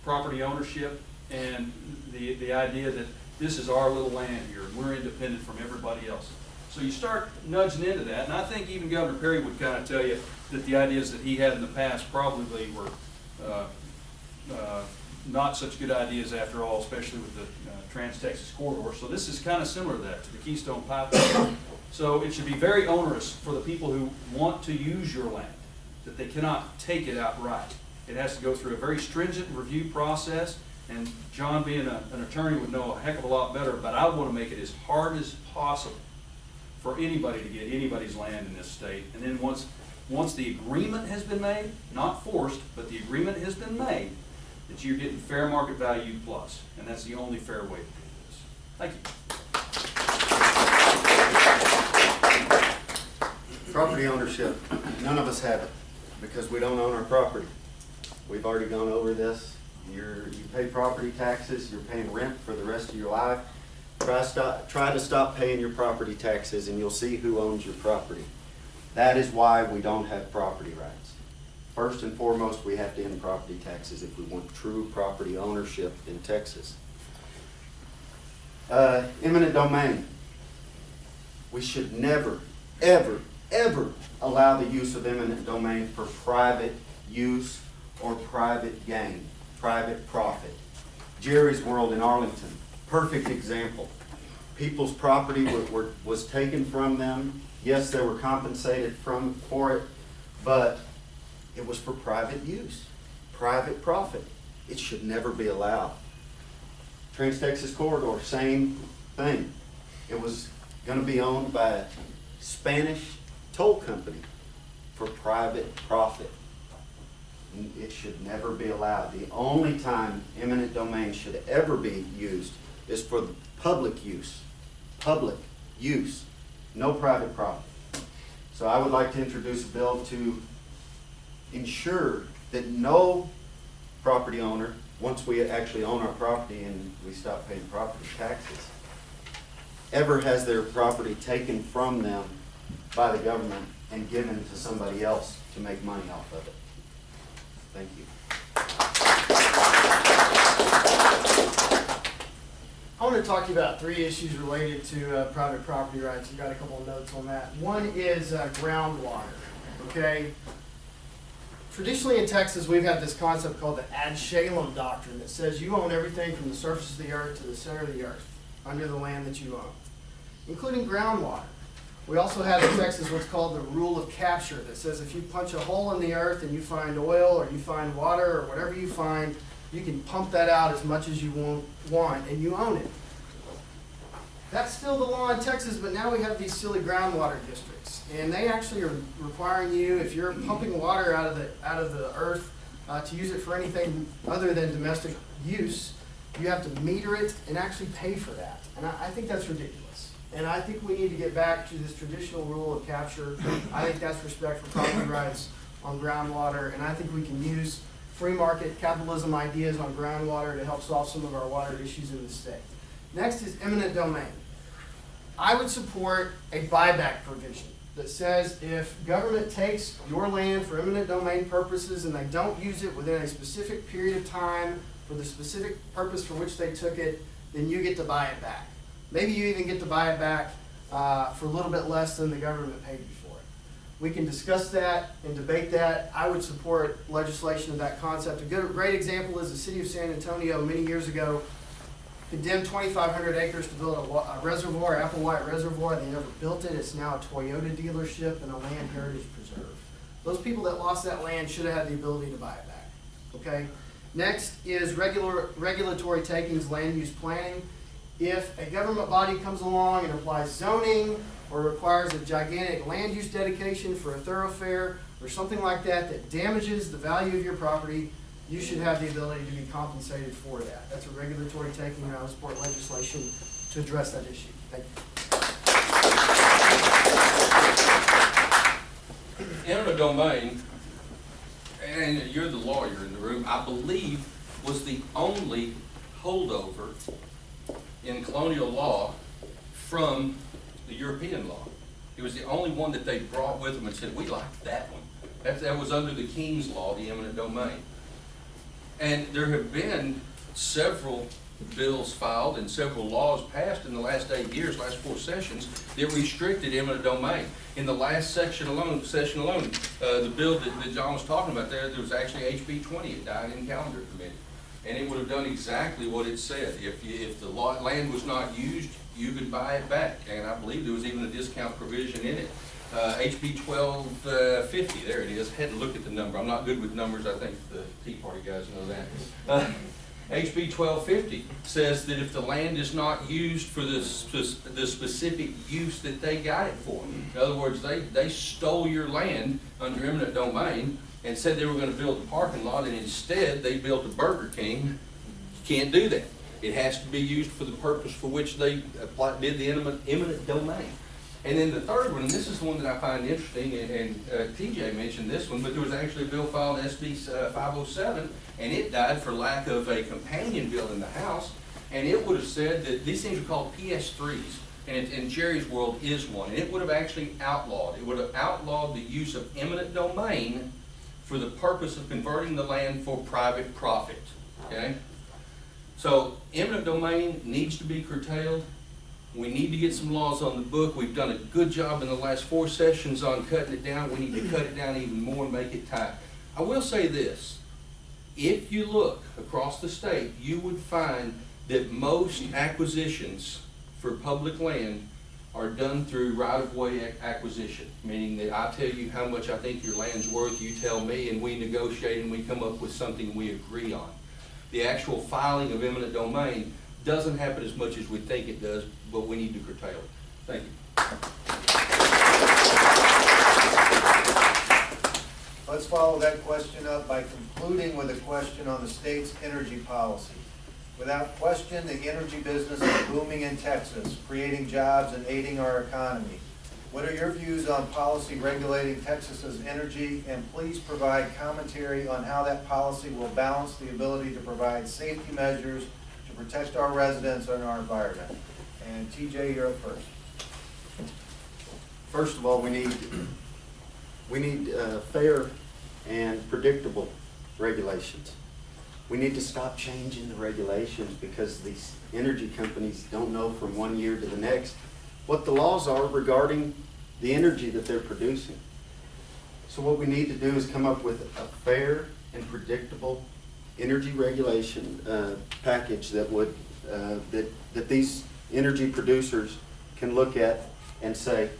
property ownership, and the idea that this is our little land here, and we're independent from everybody else. So you start nudging into that, and I think even Governor Perry would kind of tell you that the ideas that he had in the past probably were not such good ideas after all, especially with the Trans-Texas corridor. So this is kind of similar to that, to the Keystone Pipeline. So it should be very onerous for the people who want to use your land, that they cannot take it outright. It has to go through a very stringent review process, and John, being an attorney, would know a heck of a lot better, but I want to make it as hard as possible for anybody to get anybody's land in this state. And then once the agreement has been made, not forced, but the agreement has been made, that you're getting fair market value plus, and that's the only fair way to do this. Thank you. Property ownership, none of us have it because we don't own our property. We've already gone over this. You pay property taxes, you're paying rent for the rest of your life. Try to stop paying your property taxes and you'll see who owns your property. That is why we don't have property rights. First and foremost, we have to end property taxes if we want true property ownership in Texas. Eminent domain. We should never, ever, ever allow the use of eminent domain for private use or private gain, private profit. Jerry's World in Arlington, perfect example. people's property was taken from them. Yes, they were compensated for it, but it was for private use, private profit. It should never be allowed. Trans-Texas Corridor, same thing. It was gonna be owned by a Spanish toll company for private profit. And it should never be allowed. The only time eminent domain should ever be used is for the public use. Public use, no private profit. So I would like to introduce a bill to ensure that no property owner, once we actually own our property and we stop paying property taxes, ever has their property taken from them by the government and given to somebody else to make money off of it. Thank you. I want to talk to you about 3 issues related to private property rights. I've got a couple of notes on that. One is groundwater, okay? Traditionally in Texas, we've had this concept called the ad Shalem doctrine that says you own everything from the surface of the earth to the center of the earth, under the land that you own, including groundwater. We also have in Texas what's called the rule of capture that says if you punch a hole in the earth and you find oil or you find water or whatever you find, you can pump that out as much as you want and you own it. That's still the law in Texas, but now we have these silly groundwater districts. And they actually are requiring you, if you're pumping water out of the earth to use it for anything other than domestic use, you have to meter it and actually pay for that. And I think that's ridiculous. And I think we need to get back to this traditional rule of capture. I think that's respect for property rights on groundwater. And I think we can use free market capitalism ideas on groundwater to help solve some of our water issues in the state. Next is eminent domain. I would support a buyback provision that says if government takes your land for eminent domain purposes and they don't use it within a specific period of time for the specific purpose for which they took it, then you get to buy it back. Maybe you even get to buy it back for a little bit less than the government paid you for it. We can discuss that and debate that. I would support legislation of that concept. A great example is the city of San Antonio many years ago condemned 2,500 acres to build a reservoir, Applewhite Reservoir. They never built it. It's now a Toyota dealership and a land heritage preserve. Those people that lost that land should have had the ability to buy it back. Okay. Next is regulatory takings, land use planning. If a government body comes along and applies zoning or requires a gigantic land use dedication for a thoroughfare or something like that that damages the value of your property, you should have the ability to be compensated for that. That's a regulatory taking, and I would support legislation to address that issue. Thank you. Eminent domain, and you're the lawyer in the room, I believe was the only holdover in colonial law from the European law. It was the only one that they brought with them and said, we like that one. That was under the King's Law, the eminent domain. And there have been several bills filed and several laws passed in the last 8 years, last 4 sessions, that restricted eminent domain. In the last session alone, the bill that John was talking about there was actually HB20. It died in calendar committee. And it would have done exactly what it said. If the land was not used, you could buy it back. And I believe there was even a discount provision in it. HB 1250, there it is. I had to look at the number. I'm not good with numbers. I think the Tea Party guys know that. HB 1250 says that if the land is not used for the specific use that they got it for, in other words, they stole your land under eminent domain and said they were going to build a parking lot, and instead they built a Burger King. You can't do that. It has to be used for the purpose for which they did the eminent domain. And then the third one, and this is the one that I find interesting, and TJ mentioned this one, but there was actually a bill filed, SB 507, and it died for lack of a companion bill in the House, and it would have said that these things are called PS3s, and in Jerry's world is one, and it would have actually outlawed. It would have outlawed the use of eminent domain for the purpose of converting the land for private profit, okay? So eminent domain needs to be curtailed. We need to get some laws on the book. We've done a good job in the last 4 sessions on cutting it down. We need to cut it down even more and make it tight. I will say this. If you look across the state, you would find that most acquisitions for public land are done through right-of-way acquisition, meaning that I tell you how much I think your land's worth, you tell me, and we negotiate and we come up with something we agree on. The actual filing of eminent domain doesn't happen as much as we think it does, but we need to curtail it. Thank you. Let's follow that question up by concluding with a question on the state's energy policy. Without question, the energy business is booming in Texas, creating jobs and aiding our economy. What are your views on policy regulating Texas's energy? And please provide commentary on how that policy will balance the ability to provide safety measures to protect our residents and our environment. And TJ, you're up first. First of all, we need fair and predictable regulations. We need to stop changing the regulations because these energy companies don't know from one year to the next what the laws are regarding the energy that they're producing. So what we need to do is come up with a fair and predictable energy regulation package that would that these energy producers can look at and say,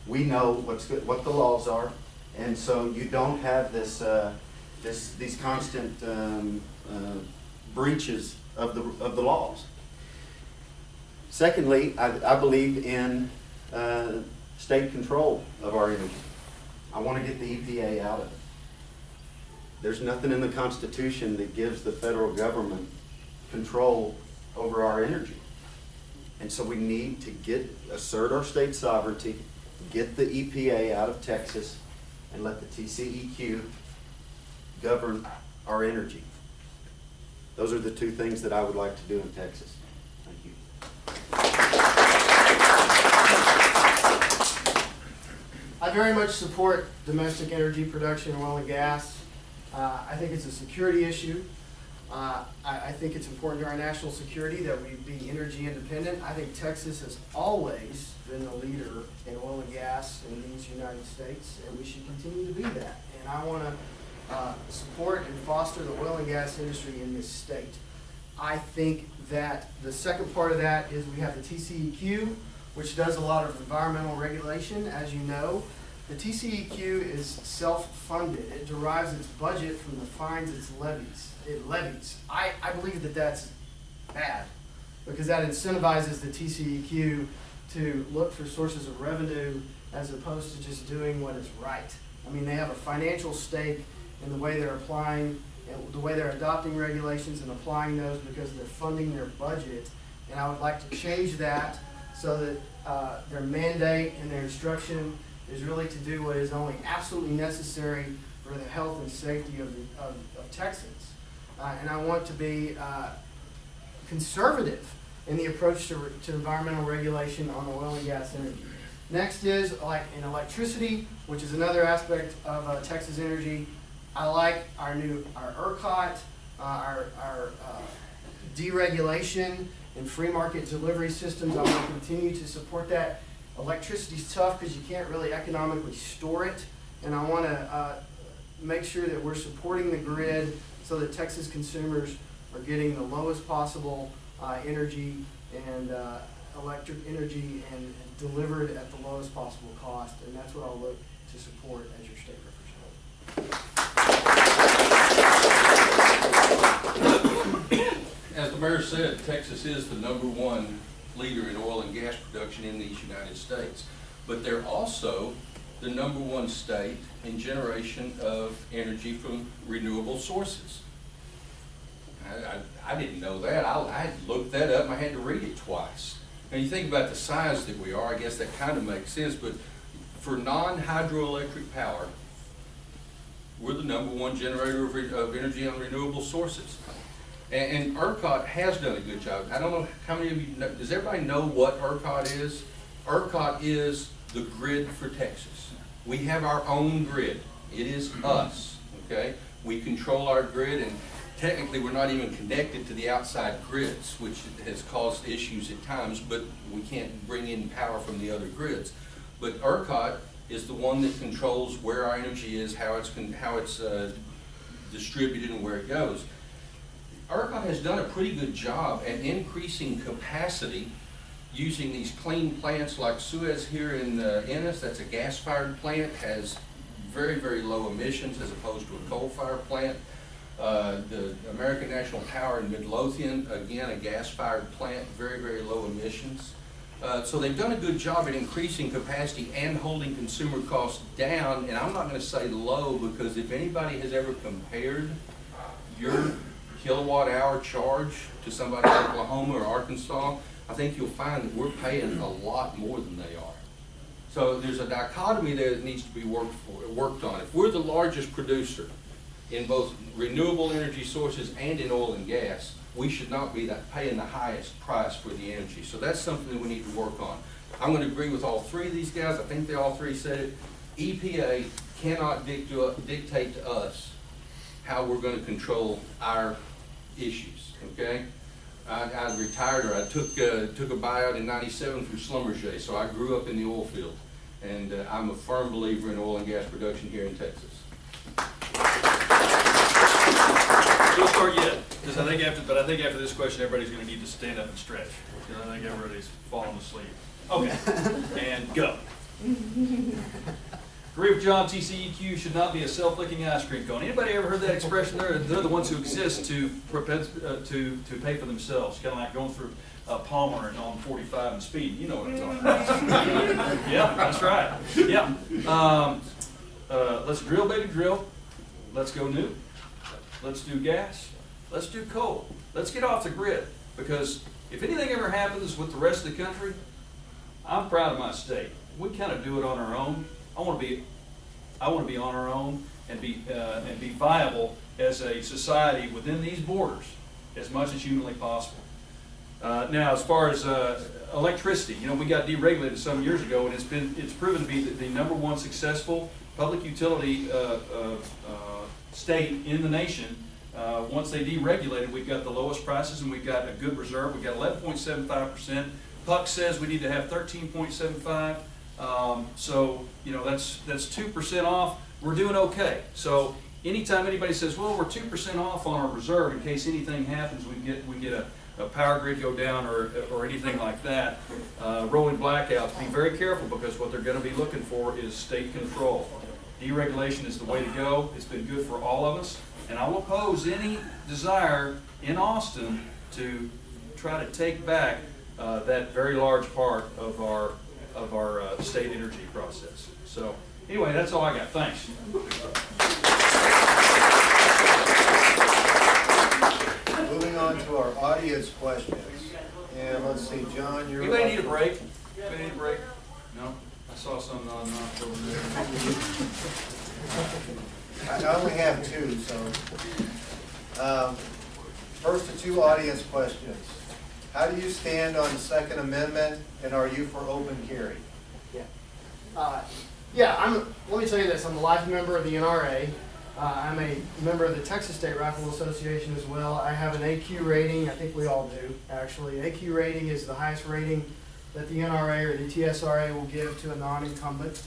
we know what the laws are, and so you don't have these constant breaches of the laws. Secondly, I believe in state control of our energy. I want to get the EPA out of it. There's nothing in the Constitution that gives the federal government control over our energy. And so we need to assert our state sovereignty, get the EPA out of Texas, and let the TCEQ govern our energy. Those are the two things that I would like to do in Texas. Thank you. I very much support domestic energy production, oil and gas. I think it's a security issue. I think it's important to our national security that we be energy independent. I think Texas has always been the leader in oil and gas in these United States, and we should continue to be that. And I want to support and foster the oil and gas industry in this state. I think that the second part of that is we have the TCEQ, which does a lot of environmental regulation, as you know. The TCEQ is self-funded. It derives its budget from the fines it levies. I believe that that's bad, because that incentivizes the TCEQ to look for sources of revenue as opposed to just doing what is right. I mean, they have a financial stake in the way they're applying, the way they're adopting regulations and applying those because they're funding their budget. And I would like to change that so that their mandate and their instruction is really to do what is only absolutely necessary for the health and safety of Texans. And I want to be conservative in the approach to environmental regulation on oil and gas energy. Next is like in electricity, which is another aspect of Texas energy. I like our ERCOT, our deregulation and free market delivery systems. I want to continue to support that. Electricity's tough because you can't really economically store it, and I want to make sure that we're supporting the grid so that Texas consumers are getting the lowest possible energy and electric energy and delivered at the lowest possible cost, and that's what I'll look to support as your state representative. As the mayor said, Texas is the #1 leader in oil and gas production in these United States, but they're also the #1 state in generation of energy from renewable sources. I didn't know that. I looked that up and I had to read it twice. And you think about the size that we are, I guess that kind of makes sense, but for non-hydroelectric power, we're the #1 generator of energy on renewable sources. And ERCOT has done a good job. I don't know how many of you know, does everybody know what ERCOT is? ERCOT is the grid for Texas. We have our own grid. It is us, okay? We control our grid, and technically we're not even connected to the outside grids, which has caused issues at times, but we can't bring in power from the other grids. But ERCOT is the one that controls where our energy is, how it's distributed and where it goes. ERCOT has done a pretty good job at increasing capacity using these clean plants like Suez here in Ennis. That's a gas-fired plant, has very, very low emissions as opposed to a coal-fired plant. The American National Power in Midlothian, again, a gas-fired plant, very, very low emissions. So they've done a good job at increasing capacity and holding consumer costs down. And I'm not going to say low, because if anybody has ever compared your kilowatt hour charge to somebody in Oklahoma or Arkansas, I think you'll find that we're paying a lot more than they are. So there's a dichotomy there that needs to be worked on. If we're the largest producer in both renewable energy sources and in oil and gas, we should not be paying the highest price for the energy. So that's something that we need to work on. I'm going to agree with all three of these guys. I think they all three said it. EPA cannot dictate to us how we're going to control our issues, okay? I retired, or I took a buyout in '97 from Schlumberger, so I grew up in the oil field, and I'm a firm believer in oil and gas production here in Texas. Don't start yet, because I think after this question, everybody's gonna need to stand up and stretch, because I think everybody's falling asleep. Okay, and go. Agree with John, TCEQ should not be a self-licking ice cream cone. Anybody ever heard that expression? They're the ones who exist to pay for themselves, kind of like going through Palmer and on 45 and speed. You know what I'm talking about. Yeah, that's right. Yeah. Let's drill, baby, drill. Let's go new. Let's do gas. Let's do coal. Let's get off the grid, because if anything ever happens with the rest of the country, I'm proud of my state. We kind of do it on our own. I want to be on our own and be viable as a society within these borders as much as humanly possible. Now, as far as electricity, we got deregulated some years ago, and it's proven to be the number one successful public utility state in the nation. Once they deregulated, we've got the lowest prices, and we've got a good reserve. We've got 11.75%. PUC says we need to have 13.75%. So that's 2% off. We're doing okay. So anytime anybody says, well, we're 2% off on our reserve in case anything happens, we get a power grid go down or anything like that, rolling blackouts, be very careful, because what they're going to be looking for is state control. Deregulation is the way to go. It's been good for all of us, and I will oppose any desire in Austin to try to take back that very large part of our state energy process. So anyway, that's all I got. Thanks. Moving on to our audience questions. And let's see, John, you're. Anybody need a break? Anybody need a break? No? I saw something on over there. I only have two, so. First of two audience questions. How do you stand on the Second Amendment, and are you for open carry? Let me tell you this, I'm a life member of the NRA. I'm a member of the Texas State Rifle Association as well. I have an AQ rating, I think we all do, actually. AQ rating is the highest rating that the NRA or the TSRA will give to a non-incumbent.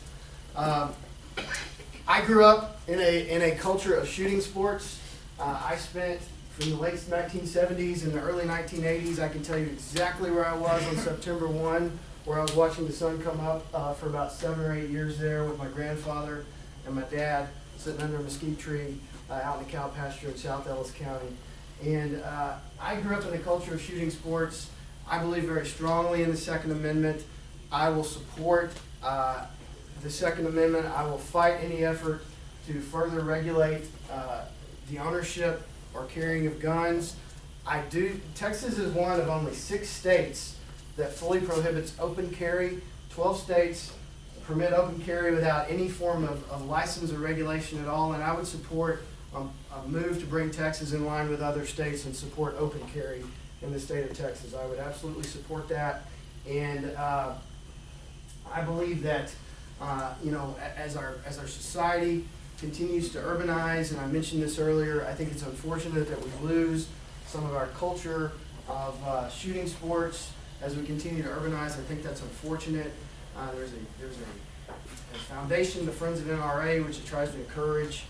I grew up in a culture of shooting sports. I spent from the late 1970s and the early 1980s, I can tell you exactly where I was on September 1, where I was watching the sun come up for about 7 or 8 years there with my grandfather and my dad sitting under a mesquite tree out in the cow pasture in South Ellis County. And I grew up in a culture of shooting sports. I believe very strongly in the Second Amendment. I will support the Second Amendment. I will fight any effort to further regulate the ownership or carrying of guns. Texas is one of only 6 states that fully prohibits open carry. 12 states permit open carry without any form of license or regulation at all, and I would support a move to bring Texas in line with other states and support open carry in the state of Texas. I would absolutely support that, and I believe that as our society continues to urbanize, and I mentioned this earlier, I think it's unfortunate that we lose some of our culture of shooting sports as we continue to urbanize. I think that's unfortunate. There's a foundation, the Friends of NRA, which tries to encourage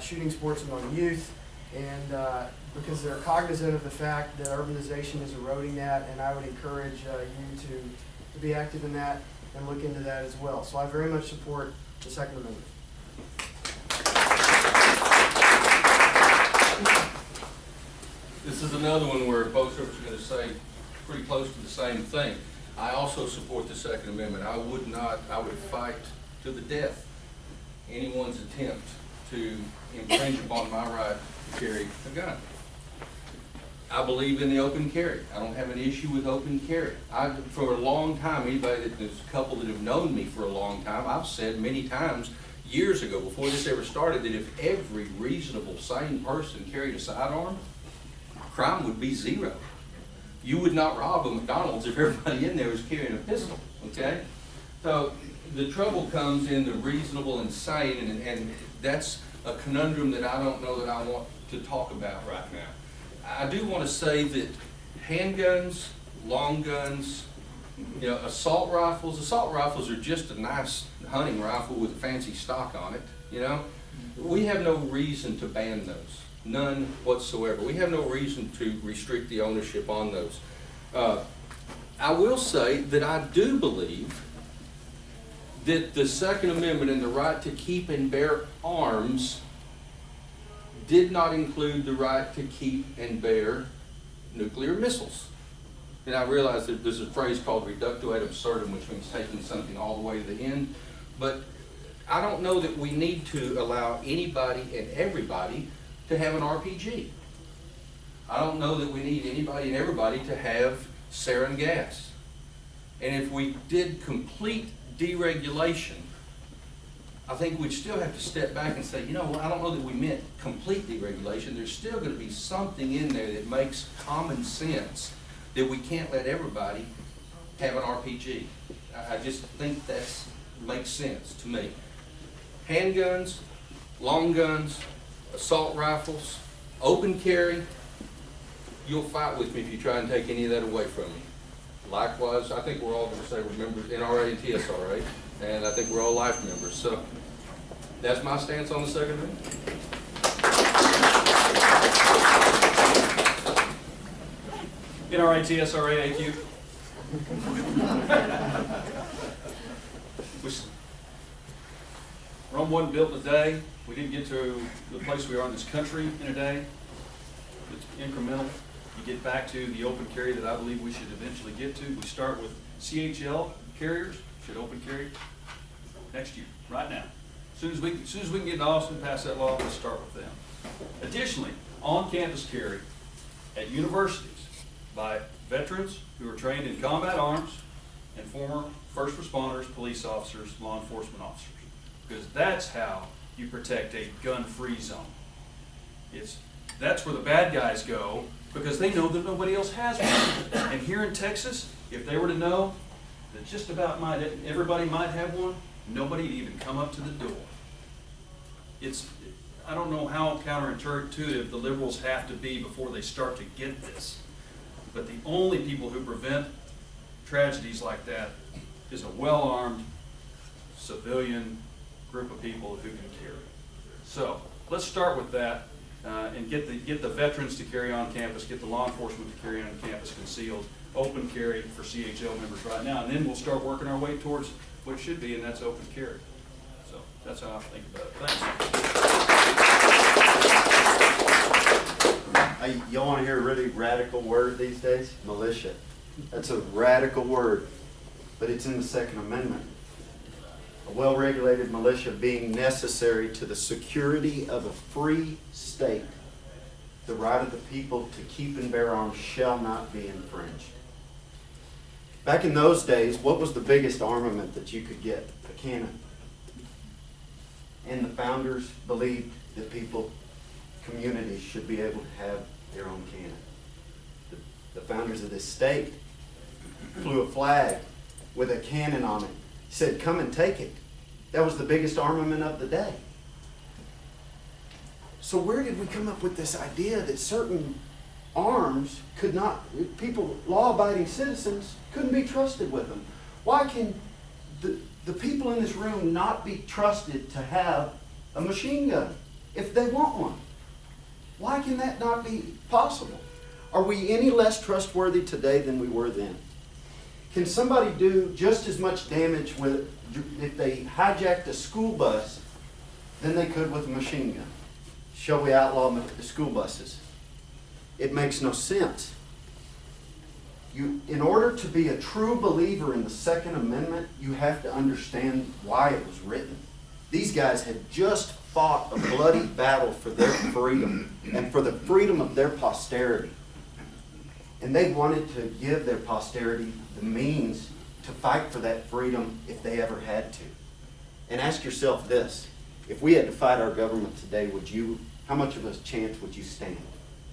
shooting sports among youth, and because they're cognizant of the fact that urbanization is eroding that, and I would encourage you to be active in that and look into that as well. So I very much support the Second Amendment. This is another one where both of us are going to say pretty close to the same thing. I also support the Second Amendment. I would fight to the death anyone's attempt to infringe upon my right to carry a gun. I believe in the open carry. I don't have an issue with open carry. For a long time, there's a couple that have known me for a long time, I've said many times, years ago, before this ever started, that if every reasonable, sane person carried a sidearm, crime would be zero. You would not rob a McDonald's if everybody in there was carrying a pistol, okay? So the trouble comes in the reasonable and sane, and that's a conundrum that I don't know that I want to talk about right now. I do want to say that handguns, long guns, assault rifles are just a nice hunting rifle with a fancy stock on it, We have no reason to ban those. None whatsoever. We have no reason to restrict the ownership on those. I will say that I do believe that the Second Amendment and the right to keep and bear arms did not include the right to keep and bear nuclear missiles. And I realize that there's a phrase called reductio ad absurdum, which means taking something all the way to the end. But I don't know that we need to allow anybody and everybody to have an RPG. I don't know that we need anybody and everybody to have sarin gas. And if we did complete deregulation, I think we'd still have to step back and say, I don't know that we meant complete deregulation. There's still going to be something in there that makes common sense that we can't let everybody have an RPG. I just think that makes sense to me. Handguns, long guns, assault rifles, open carry, you'll fight with me if you try and take any of that away from me. Likewise, I think we're all going to say we're members NRA and TSRA, and I think we're all life members. So that's my stance on the Second Amendment. NRA, TSRA, AQ. Rome wasn't built in a day. We didn't get to the place we are in this country in a day. It's incremental. You get back to the open carry that I believe we should eventually get to. We start with CHL carriers, should open carry next year, right now. As soon as we can get to Austin, pass that law, let's start with them. Additionally, on-campus carry at universities by veterans who are trained in combat arms and former first responders, police officers, law enforcement officers. Because that's how you protect a gun-free zone. That's where the bad guys go because they know that nobody else has one. And here in Texas, if they were to know that just about everybody might have one, nobody would even come up to the door. I don't know how counterintuitive the liberals have to be before they start to get this. But the only people who prevent tragedies like that is a well-armed civilian group of people who can carry. So let's start with that and get the veterans to carry on campus, get the law enforcement to carry on campus concealed, open carry for CHL members right now, and then we'll start working our way towards what it should be, and that's open carry. So that's how I think about it. Thanks. Y'all want to hear a really radical word these days? Militia. That's a radical word, but it's in the Second Amendment. A well-regulated militia being necessary to the security of a free state. The right of the people to keep and bear arms shall not be infringed. Back in those days, what was the biggest armament that you could get? A cannon. And the founders believed that communities should be able to have their own cannon. The founders of this state flew a flag with a cannon on it. Said, come and take it. That was the biggest armament of the day. So where did we come up with this idea that certain arms could not, law-abiding citizens couldn't be trusted with them? Why can the people in this room not be trusted to have a machine gun if they want one? Why can that not be possible? Are we any less trustworthy today than we were then? Can somebody do just as much damage with if they hijacked a school bus than they could with a machine gun? Shall we outlaw the school buses? It makes no sense. In order to be a true believer in the Second Amendment, you have to understand why it was written. These guys had just fought a bloody battle for their freedom and for the freedom of their posterity. And they wanted to give their posterity the means to fight for that freedom if they ever had to. And ask yourself this, if we had to fight our government today, how much of a chance would you stand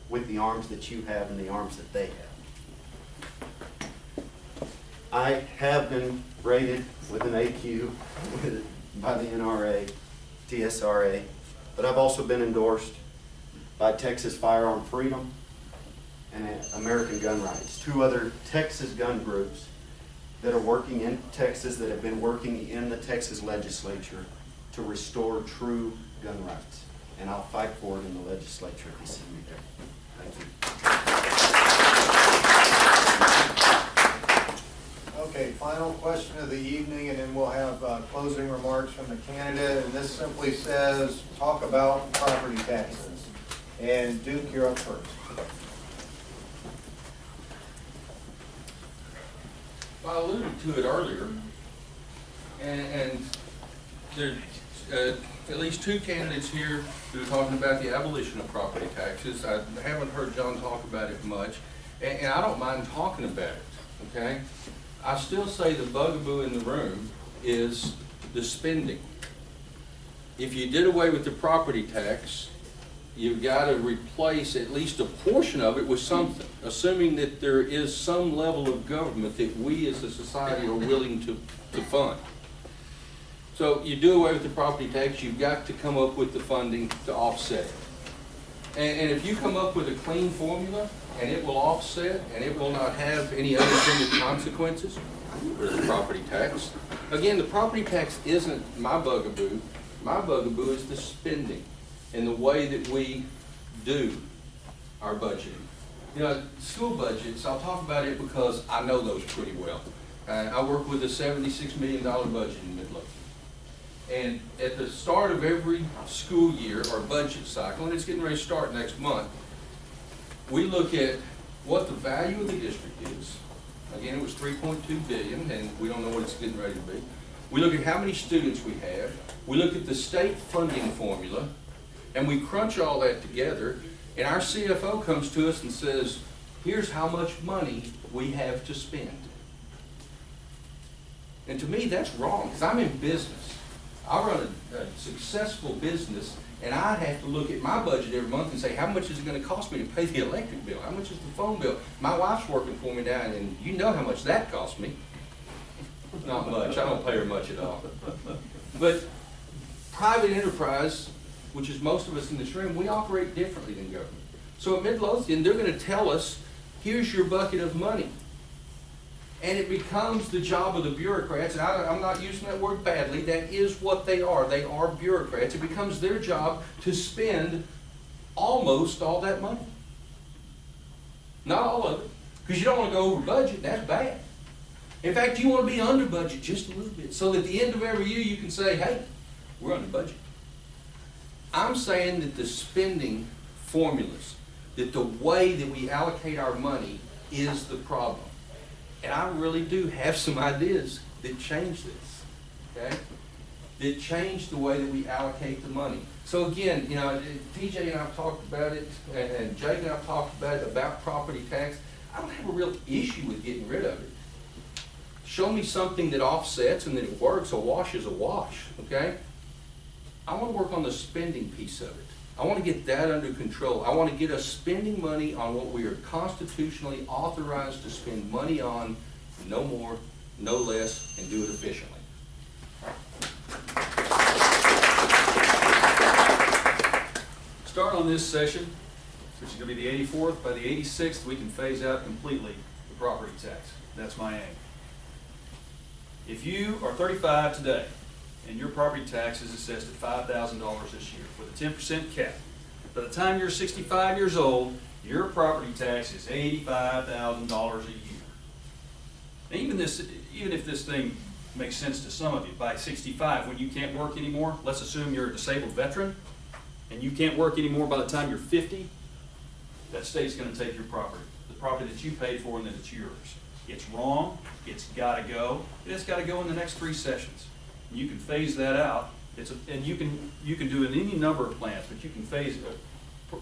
with the arms that you have and the arms that they have? I have been rated with an AQ by the NRA, TSRA, but I've also been endorsed by Texas Firearm Freedom and American Gun Rights, two other Texas gun groups that are working in Texas, that have been working in the Texas legislature to restore true gun rights. And I'll fight for it in the legislature if you see me there. Thank you. Okay, final question of the evening, and then we'll have closing remarks from the candidate. And this simply says, talk about property taxes. And Duke, you're up first. I alluded to it earlier, and there at least two candidates here who are talking about the abolition of property taxes. I haven't heard John talk about it much, and I don't mind talking about it, okay? I still say the bugaboo in the room is the spending. If you did away with the property tax, you've got to replace at least a portion of it with something, assuming that there is some level of government that we as a society are willing to fund. So you do away with the property tax, you've got to come up with the funding to offset it. And if you come up with a clean formula and it will offset and it will not have any unintended consequences, for the property tax. Again, the property tax isn't my bugaboo. My bugaboo is the spending and the way that we do our budgeting. You know, school budgets, I'll talk about it because I know those pretty well. I work with a $76 million budget in Midlothian. And at the start of every school year or budget cycle, and it's getting ready to start next month, we look at what the value of the district is. Again, it was $3.2 billion, and we don't know what it's getting ready to be. We look at how many students we have. We look at the state funding formula, and we crunch all that together, and our CFO comes to us and says, here's how much money we have to spend. And to me, that's wrong, because I'm in business. I run a successful business, and I have to look at my budget every month and say, how much is it going to cost me to pay the electric bill? How much is the phone bill? My wife's working for me now, and you know how much that costs me. Not much. I don't pay her much at all. But private enterprise, which is most of us in this room, we operate differently than government. So at Midlothian, they're going to tell us, here's your bucket of money. And it becomes the job of the bureaucrats, and I'm not using that word badly, that is what they are. They are bureaucrats. It becomes their job to spend almost all that money. Not all of it, because you don't want to go over budget, that's bad. In fact, you want to be under budget just a little bit, so that at the end of every year you can say, hey, we're under budget. I'm saying that the spending formulas, that the way that we allocate our money is the problem. And I really do have some ideas that change this, okay? That change the way that we allocate the money. So again, you know, TJ and I have talked about it, and Jake and I have talked about it, about property tax. I don't have a real issue with getting rid of it. Show me something that offsets and that it works. A wash is a wash, okay? I want to work on the spending piece of it. I want to get that under control. I want to get us spending money on what we are constitutionally authorized to spend money on, no more, no less, and do it efficiently. Start on this session, which is going to be the 84th. By the 86th, we can phase out completely the property tax. That's my aim. If you are 35 today, and your property tax is assessed at $5,000 this year with a 10% cap, By the time you're 65 years old, your property tax is $85,000 a year. Now, even if this thing makes sense to some of you, by 65, when you can't work anymore, let's assume you're a disabled veteran, and you can't work anymore by the time you're 50, that state's gonna take your property, the property that you paid for, and then it's yours. It's wrong, it's gotta go, and it's gotta go in the next 3 sessions. You can phase that out, and you can do it in any number of plans, but you can phase,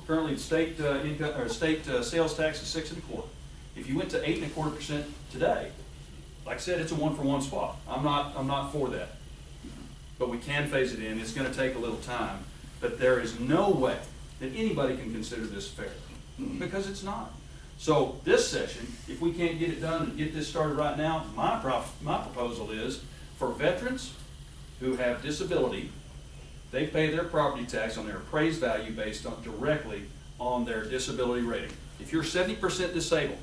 currently the state income, or state sales tax is 6 1/4. If you went to 8 1/4% today, like I said, it's a 1-for-1 swap. I'm not for that. But we can phase it in. It's gonna take a little time. But there is no way that anybody can consider this fair, because it's not. So this session, if we can't get it done and get this started right now, my proposal is for veterans who have disability, they pay their property tax on their appraised value based on directly on their disability rating. If you're 70% disabled,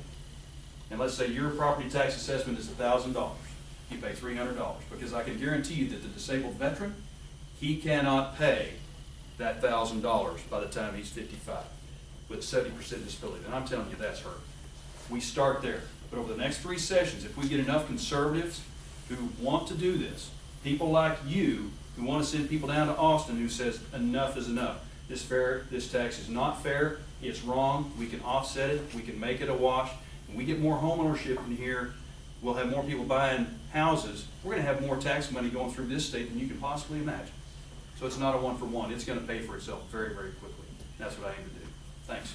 and let's say your property tax assessment is $1,000, you pay $300, because I can guarantee you that the disabled veteran, he cannot pay that $1,000 by the time he's 55 with 70% disability. And I'm telling you, that's hurt. We start there. But over the next 3 sessions, if we get enough conservatives who want to do this, people like you who want to send people down to Austin who says enough is enough. This tax is not fair, it's wrong, we can offset it, we can make it a wash. When we get more home ownership in here, we'll have more people buying houses. We're going to have more tax money going through this state than you can possibly imagine. So it's not a 1-for-1. It's going to pay for itself very, very quickly. That's what I aim to do. Thanks.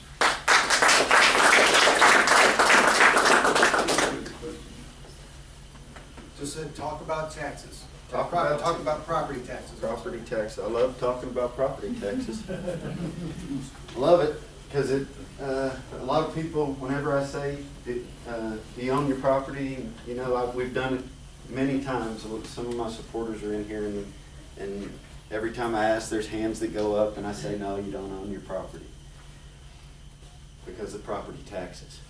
Just said, talk about taxes. Talk about property taxes. Property tax, I love talking about property taxes. I love it, because a lot of people, whenever I say, do you own your property? You know, we've done it many times. Some of my supporters are in here, and every time I ask, there's hands that go up, and I say, no, you don't own your property. Because of property taxes.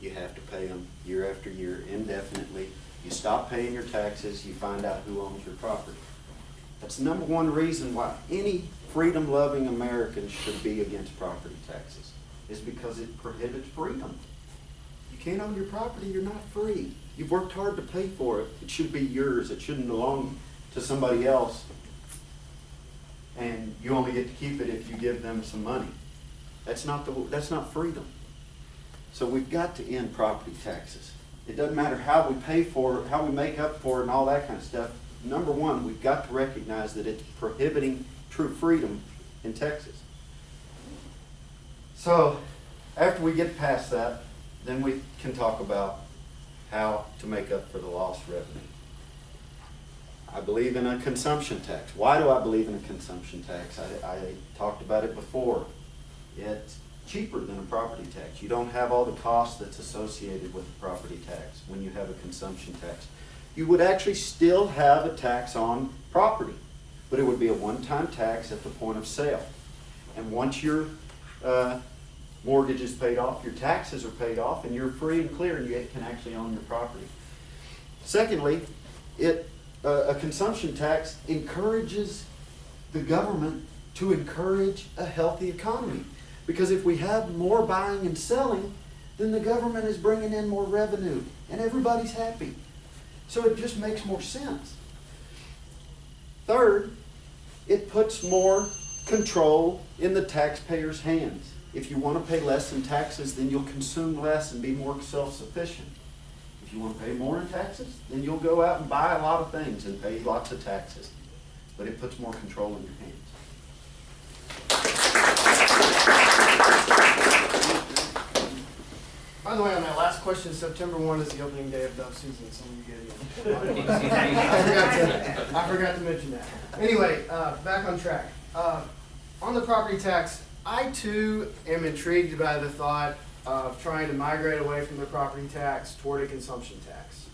You have to pay them year after year, indefinitely. You stop paying your taxes, you find out who owns your property. That's the number one reason why any freedom-loving American should be against property taxes, is because it prohibits freedom. You can't own your property, you're not free. You've worked hard to pay for it. It should be yours. It shouldn't belong to somebody else. And you only get to keep it if you give them some money. That's not freedom. So we've got to end property taxes. It doesn't matter how we pay for it, how we make up for it, and all that kind of stuff. Number one, we've got to recognize that it's prohibiting true freedom in Texas. So after we get past that, then we can talk about how to make up for the lost revenue. I believe in a consumption tax. Why do I believe in a consumption tax? I talked about it before. It's cheaper than a property tax. You don't have all the costs that's associated with the property tax when you have a consumption tax. You would actually still have a tax on property, but it would be a one-time tax at the point of sale. And once your mortgage is paid off, your taxes are paid off, and you're free and clear, and you can actually own your property. Secondly, a consumption tax encourages the government to encourage a healthy economy. Because if we have more buying and selling, then the government is bringing in more revenue, and everybody's happy. So it just makes more sense. Third, it puts more control in the taxpayer's hands. If you want to pay less in taxes, then you'll consume less and be more self-sufficient. If you want to pay more in taxes, then you'll go out and buy a lot of things and pay lots of taxes. But it puts more control in your hands. By the way, on that last question, September 1 is the opening day of dove season, some of you get it. I forgot to mention that. Anyway, back on track. On the property tax, I too am intrigued by the thought of trying to migrate away from the property tax toward a consumption tax.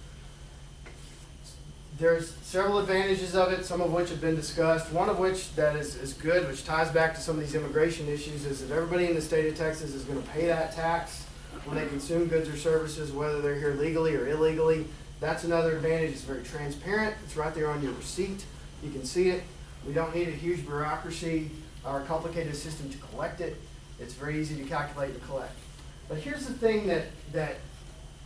There's several advantages of it, some of which have been discussed. One of which that is good, which ties back to some of these immigration issues, is that everybody in the state of Texas is going to pay that tax when they consume goods or services, whether they're here legally or illegally. That's another advantage. It's very transparent. It's right there on your receipt. You can see it. We don't need a huge bureaucracy or a complicated system to collect it. It's very easy to calculate and collect. But here's the thing that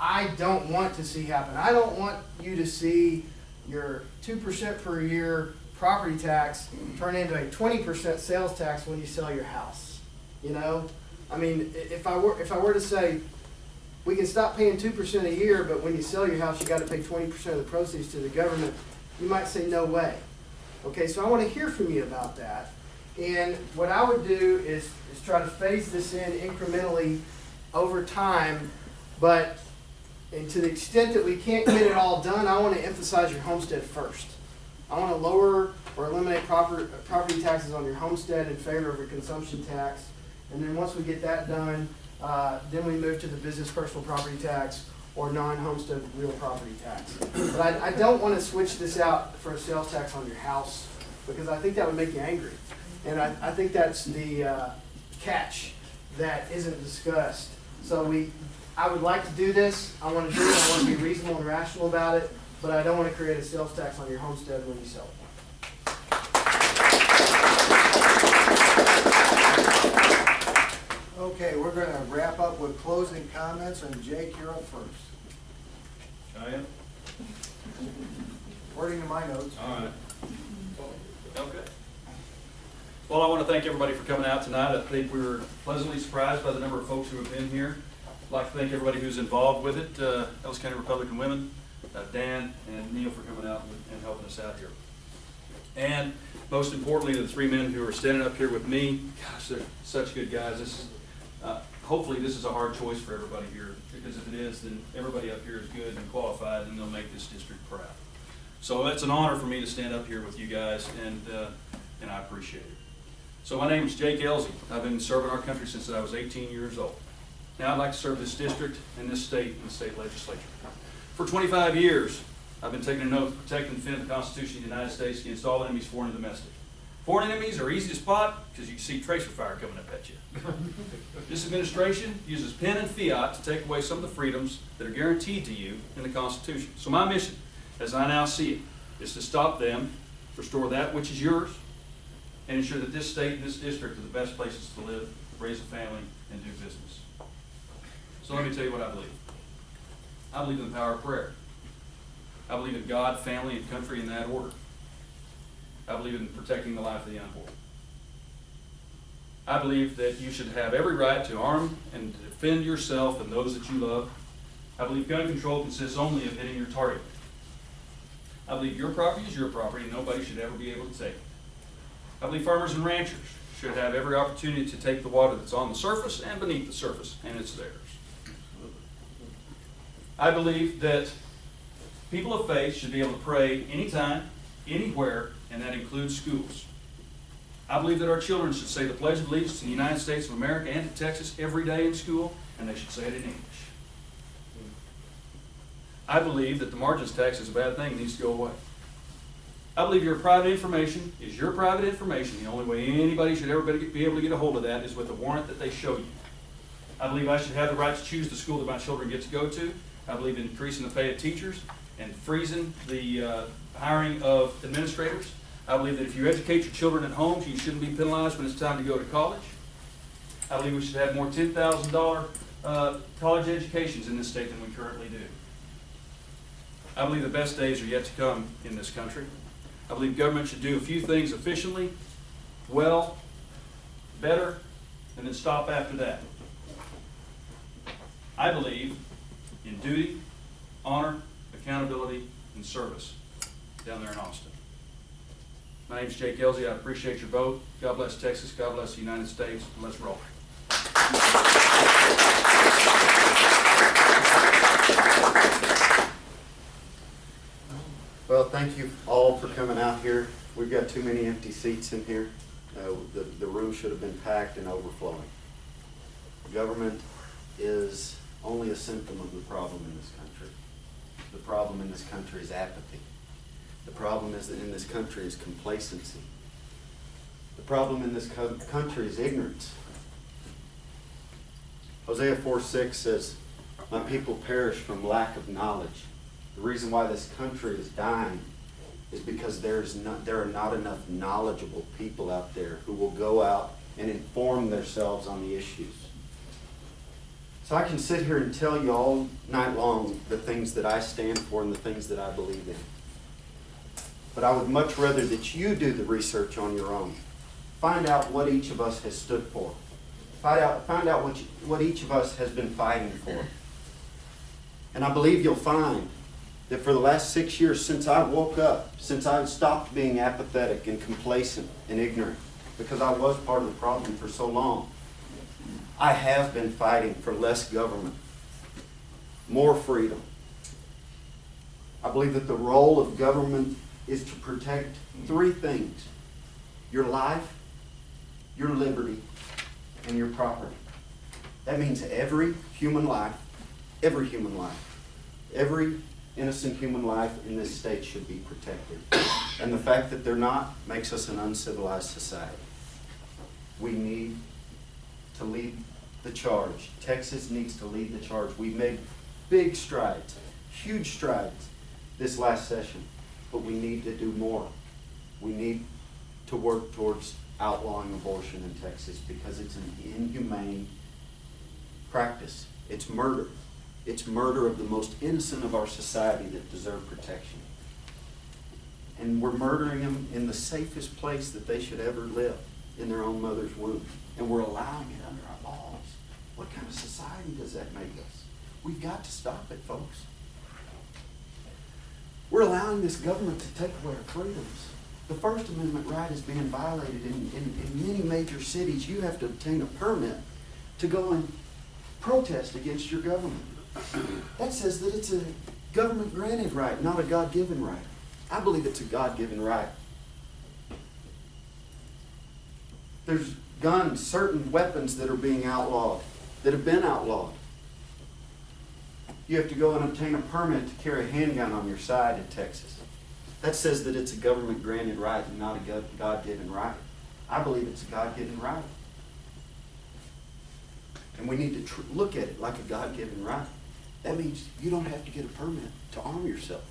I don't want to see happen. I don't want you to see your 2% per year property tax turn into a 20% sales tax when you sell your house. You know, I mean, if I were to say we can stop paying 2% a year, but when you sell your house, you got to pay 20% of the proceeds to the government, you might say no way. Okay, so I want to hear from you about that. And what I would do is try to phase this in incrementally over time, but and to the extent that we can't get it all done, I want to emphasize your homestead first. I want to lower or eliminate property taxes on your homestead in favor of a consumption tax. And then once we get that done, then we move to the business personal property tax or non-homestead real property tax. But I don't want to switch this out for a sales tax on your house because I think that would make you angry. And I think that's the catch that isn't discussed. So I would like to do this. I want to do it. I want to be reasonable and rational about it. But I don't want to create a sales tax on your homestead when you sell it. Okay, we're gonna wrap up with closing comments, and Jake, you're up first. I am? According to my notes. All right. Okay. Well, I want to thank everybody for coming out tonight. I think we were pleasantly surprised by the number of folks who have been here. I'd like to thank everybody who's involved with it. Ellis County Republican Women, Dan and Neil for coming out and helping us out here. And most importantly, the three men who are standing up here with me. Gosh, they're such good guys. Hopefully this is a hard choice for everybody here, because if it is, then everybody up here is good and qualified, and they'll make this district proud. So it's an honor for me to stand up here with you guys, and I appreciate it. So my name is Jake Elsey. I've been serving our country since I was 18 years old. Now I'd like to serve this district and this state in the state legislature. For 25 years, I've been taking an oath to protect and defend the Constitution of the United States against all enemies, foreign and domestic. Foreign enemies are easy to spot because you can see tracer fire coming up at you. This administration uses pen and fiat to take away some of the freedoms that are guaranteed to you in the Constitution. So my mission, as I now see it, is to stop them, restore that which is yours, and ensure that this state and this district are the best places to live, raise a family, and do business. So let me tell you what I believe. I believe in the power of prayer. I believe in God, family, and country in that order. I believe in protecting the life of the unborn. I believe that you should have every right to arm and defend yourself and those that you love. I believe gun control consists only of hitting your target. I believe your property is your property and nobody should ever be able to take it. I believe farmers and ranchers should have every opportunity to take the water that's on the surface and beneath the surface, and it's theirs. I believe that people of faith should be able to pray anytime, anywhere, and that includes schools. I believe that our children should say the Pledge of Allegiance to the United States of America and to Texas every day in school, and they should say it in English. I believe that the margins tax is a bad thing and needs to go away. I believe your private information is your private information. The only way anybody should ever be able to get a hold of that is with a warrant that they show you. I believe I should have the right to choose the school that my children get to go to. I believe in increasing the pay of teachers and freezing the hiring of administrators. I believe that if you educate your children at home, you shouldn't be penalized when it's time to go to college. I believe we should have more $10,000 college educations in this state than we currently do. I believe the best days are yet to come in this country. I believe government should do a few things efficiently, well, better, and then stop after that. I believe in duty, honor, accountability, and service down there in Austin. My name is Jake Elsey. I appreciate your vote. God bless Texas. God bless the United States. Let's roll. Well, thank you all for coming out here. We've got too many empty seats in here. The room should have been packed and overflowing. Government is only a symptom of the problem in this country. The problem in this country is apathy. The problem in this country is complacency. The problem in this country is ignorance. Hosea 4:6 says, "My people perish from lack of knowledge." The reason why this country is dying is because there are not enough knowledgeable people out there who will go out and inform themselves on the issues. So I can sit here and tell you all night long the things that I stand for and the things that I believe in. But I would much rather that you do the research on your own. Find out what each of us has stood for. Find out what each of us has been fighting for. And I believe you'll find that for the last 6 years, since I woke up, since I stopped being apathetic and complacent and ignorant, because I was part of the problem for so long, I have been fighting for less government, more freedom. I believe that the role of government is to protect three things: your life, your liberty, and your property. That means every human life, every innocent human life in this state should be protected. And the fact that they're not makes us an uncivilized society. We need to lead the charge. Texas needs to lead the charge. We've made big strides, huge strides this last session, but we need to do more. We need to work towards outlawing abortion in Texas because it's an inhumane practice. It's murder. It's murder of the most innocent of our society that deserve protection. And we're murdering them in the safest place that they should ever live, in their own mother's womb. And we're allowing it under our laws. What kind of society does that make us? We've got to stop it, folks. We're allowing this government to take away our freedoms. The First Amendment right is being violated in many major cities. You have to obtain a permit to go and protest against your government. That says that it's a government-granted right, not a God-given right. I believe it's a God-given right. There's guns, certain weapons that are being outlawed, that have been outlawed. You have to go and obtain a permit to carry a handgun on your side in Texas. That says that it's a government-granted right and not a God-given right. I believe it's a God-given right. And we need to look at it like a God-given right. That means you don't have to get a permit to arm yourself.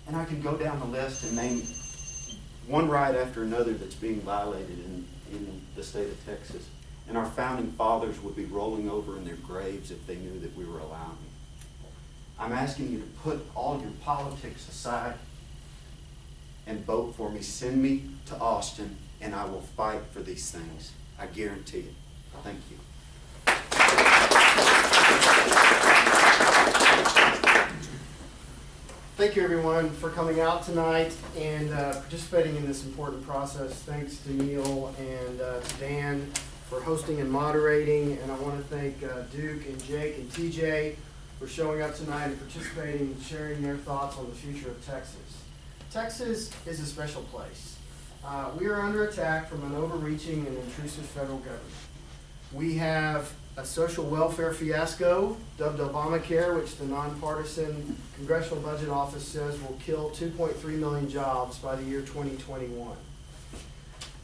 And I can go down the list and name one right after another that's being violated in the state of Texas. And our founding fathers would be rolling over in their graves if they knew that we were allowing it. I'm asking you to put all your politics aside and vote for me. Send me to Austin and I will fight for these things. I guarantee it. Thank you. Thank you, everyone, for coming out tonight and participating in this important process. Thanks to Neil and to Dan for hosting and moderating. And I want to thank Duke and Jake and TJ for showing up tonight and participating and sharing their thoughts on the future of Texas. Texas is a special place. We are under attack from an overreaching and intrusive federal government. We have a social welfare fiasco dubbed Obamacare, which the nonpartisan Congressional Budget Office says will kill 2.3 million jobs by the year 2021.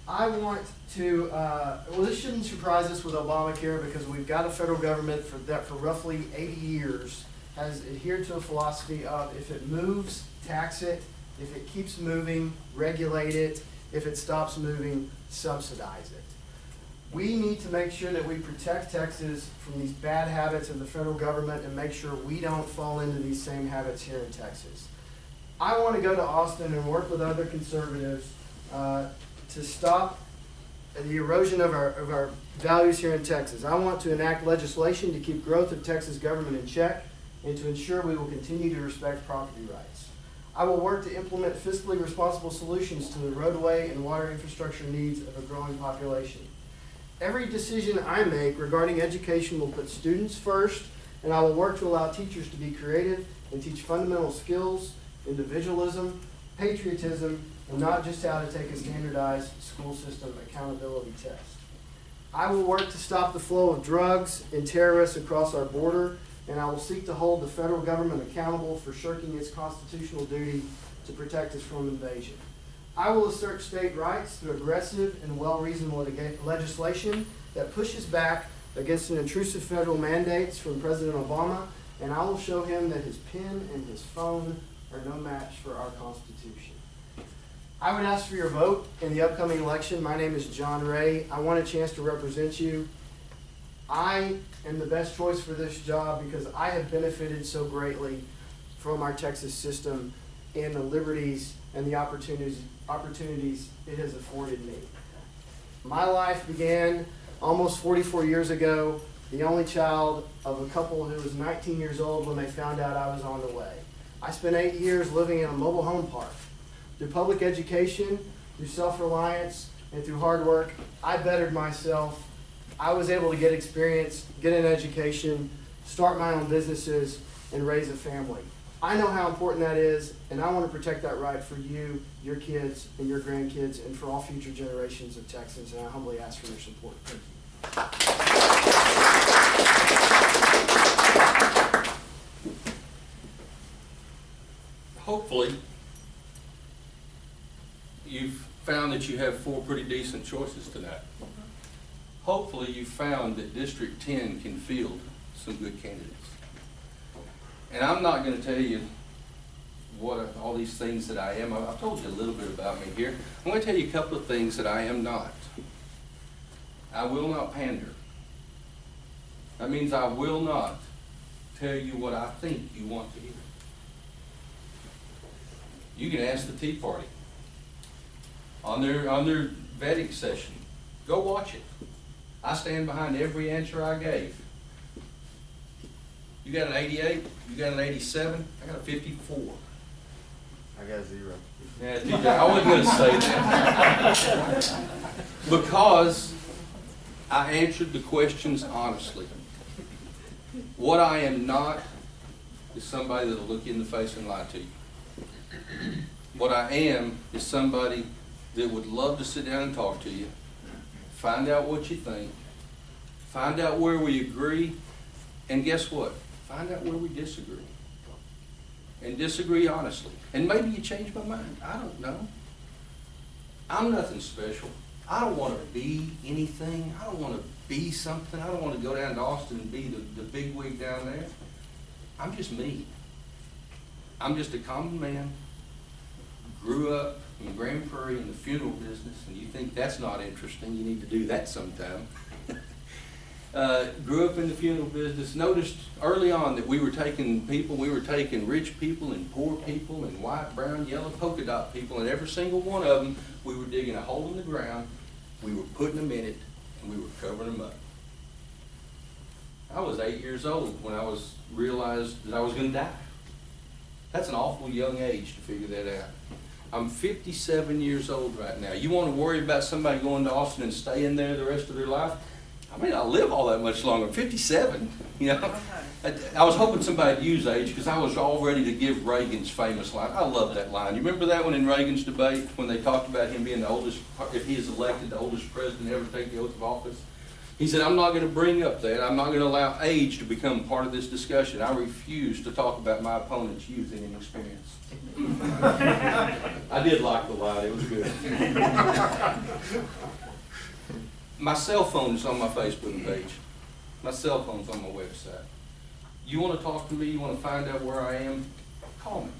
I want to, well, this shouldn't surprise us with Obamacare because we've got a federal government that for roughly 80 years has adhered to a philosophy of if it moves, tax it, if it keeps moving, regulate it, if it stops moving, subsidize it. We need to make sure that we protect Texas from these bad habits of the federal government and make sure we don't fall into these same habits here in Texas. I want to go to Austin and work with other conservatives to stop the erosion of our values here in Texas. I want to enact legislation to keep growth of Texas government in check and to ensure we will continue to respect property rights. I will work to implement fiscally responsible solutions to the roadway and water infrastructure needs of a growing population. Every decision I make regarding education will put students first, and I will work to allow teachers to be creative and teach fundamental skills, individualism, patriotism, and not just how to take a standardized school system accountability test. I will work to stop the flow of drugs and terrorists across our border, and I will seek to hold the federal government accountable for shirking its constitutional duty to protect us from invasion. I will assert state rights through aggressive and well-reasoned legislation that pushes back against an intrusive federal mandates from President Obama, and I will show him that his pen and his phone are no match for our Constitution. I would ask for your vote in the upcoming election. My name is John Ray. I want a chance to represent you. I am the best choice for this job because I have benefited so greatly from our Texas system and the liberties and the opportunities it has afforded me. My life began almost 44 years ago, the only child of a couple who was 19 years old when they found out I was on the way. I spent 8 years living in a mobile home park. Through public education, through self-reliance, and through hard work, I bettered myself. I was able to get experience, get an education, start my own businesses, and raise a family. I know how important that is, and I want to protect that right for you, your kids, and your grandkids, and for all future generations of Texans, and I humbly ask for your support. Thank you. Hopefully, you've found that you have 4 pretty decent choices tonight. Hopefully, you've found that District 10 can field some good candidates. And I'm not going to tell you what all these things that I am. I've told you a little bit about me here. I'm going to tell you a couple of things that I am not. I will not pander. That means I will not tell you what I think you want to hear. You can ask the Tea Party on their vetting session. Go watch it. I stand behind every answer I gave. You got an 88, you got an 87, I got a 54. I got 0. Yeah, TJ, I wasn't going to say that. Because I answered the questions honestly. What I am not is somebody that'll look you in the face and lie to you. What I am is somebody that would love to sit down and talk to you, find out what you think, find out where we agree, and guess what? Find out where we disagree. And disagree honestly. And maybe you change my mind. I don't know. I'm nothing special. I don't want to be anything. I don't want to be something. I don't want to go down to Austin and be the big wig down there. I'm just me. I'm just a common man. Grew up in Grand Prairie in the funeral business, and you think that's not interesting. You need to do that sometime. Grew up in the funeral business. Noticed early on that we were taking rich people and poor people and white, brown, yellow, polka dot people, and every single one of them, we were digging a hole in the ground, we were putting them in it, and we were covering them up. I was 8 years old when I realized that I was going to die. That's an awful young age to figure that out. I'm 57 years old right now. You want to worry about somebody going to Austin and staying there the rest of their life? I may not live all that much longer. I'm 57, you know. I was hoping somebody'd use age because I was all ready to give Reagan's famous line. I love that line. You remember that one in Reagan's debate when they talked about him being the oldest, if he is elected, the oldest president ever to take the oath of office? He said, I'm not going to bring up that. I'm not going to allow age to become part of this discussion. I refuse to talk about my opponent's youth and inexperience. I did like the line. It was good. My cell phone is on my Facebook page. My cell phone's on my website. You want to talk to me? You want to find out where I am? Call me.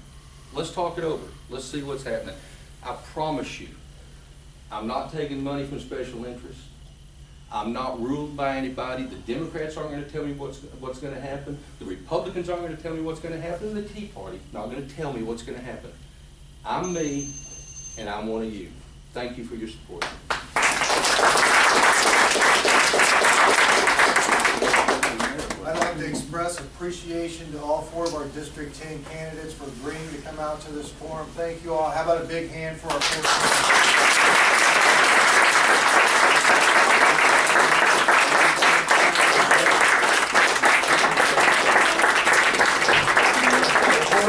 Let's talk it over. Let's see what's happening. I promise you, I'm not taking money from special interests. I'm not ruled by anybody. The Democrats aren't going to tell me what's going to happen. The Republicans aren't going to tell me what's going to happen. And the Tea Party not going to tell me what's going to happen. I'm me, and I'm one of you. Thank you for your support. I'd like to express appreciation to all 4 of our District 10 candidates for agreeing to come out to this forum. Thank you all. How about a big hand for our 4 candidates?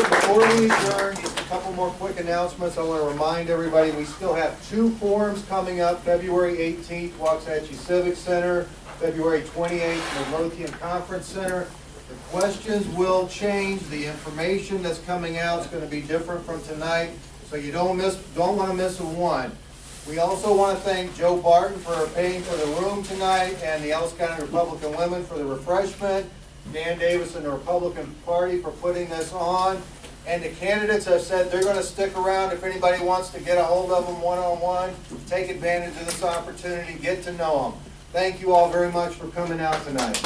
Before we adjourn, just a couple more quick announcements. I want to remind everybody we still have 2 forums coming up. February 18th, Waxahachie Civic Center. February 28th, Midlothian Conference Center. The questions will change. The information that's coming out is going to be different from tonight, so you don't want to miss a one. We also want to thank Joe Barton for paying for the room tonight, and the Ellis County Republican Women for the refreshment. Dan Davis and the Republican Party for putting this on. And the candidates have said they're gonna stick around if anybody wants to get a hold of them one-on-one, take advantage of this opportunity, get to know them. Thank you all very much for coming out tonight.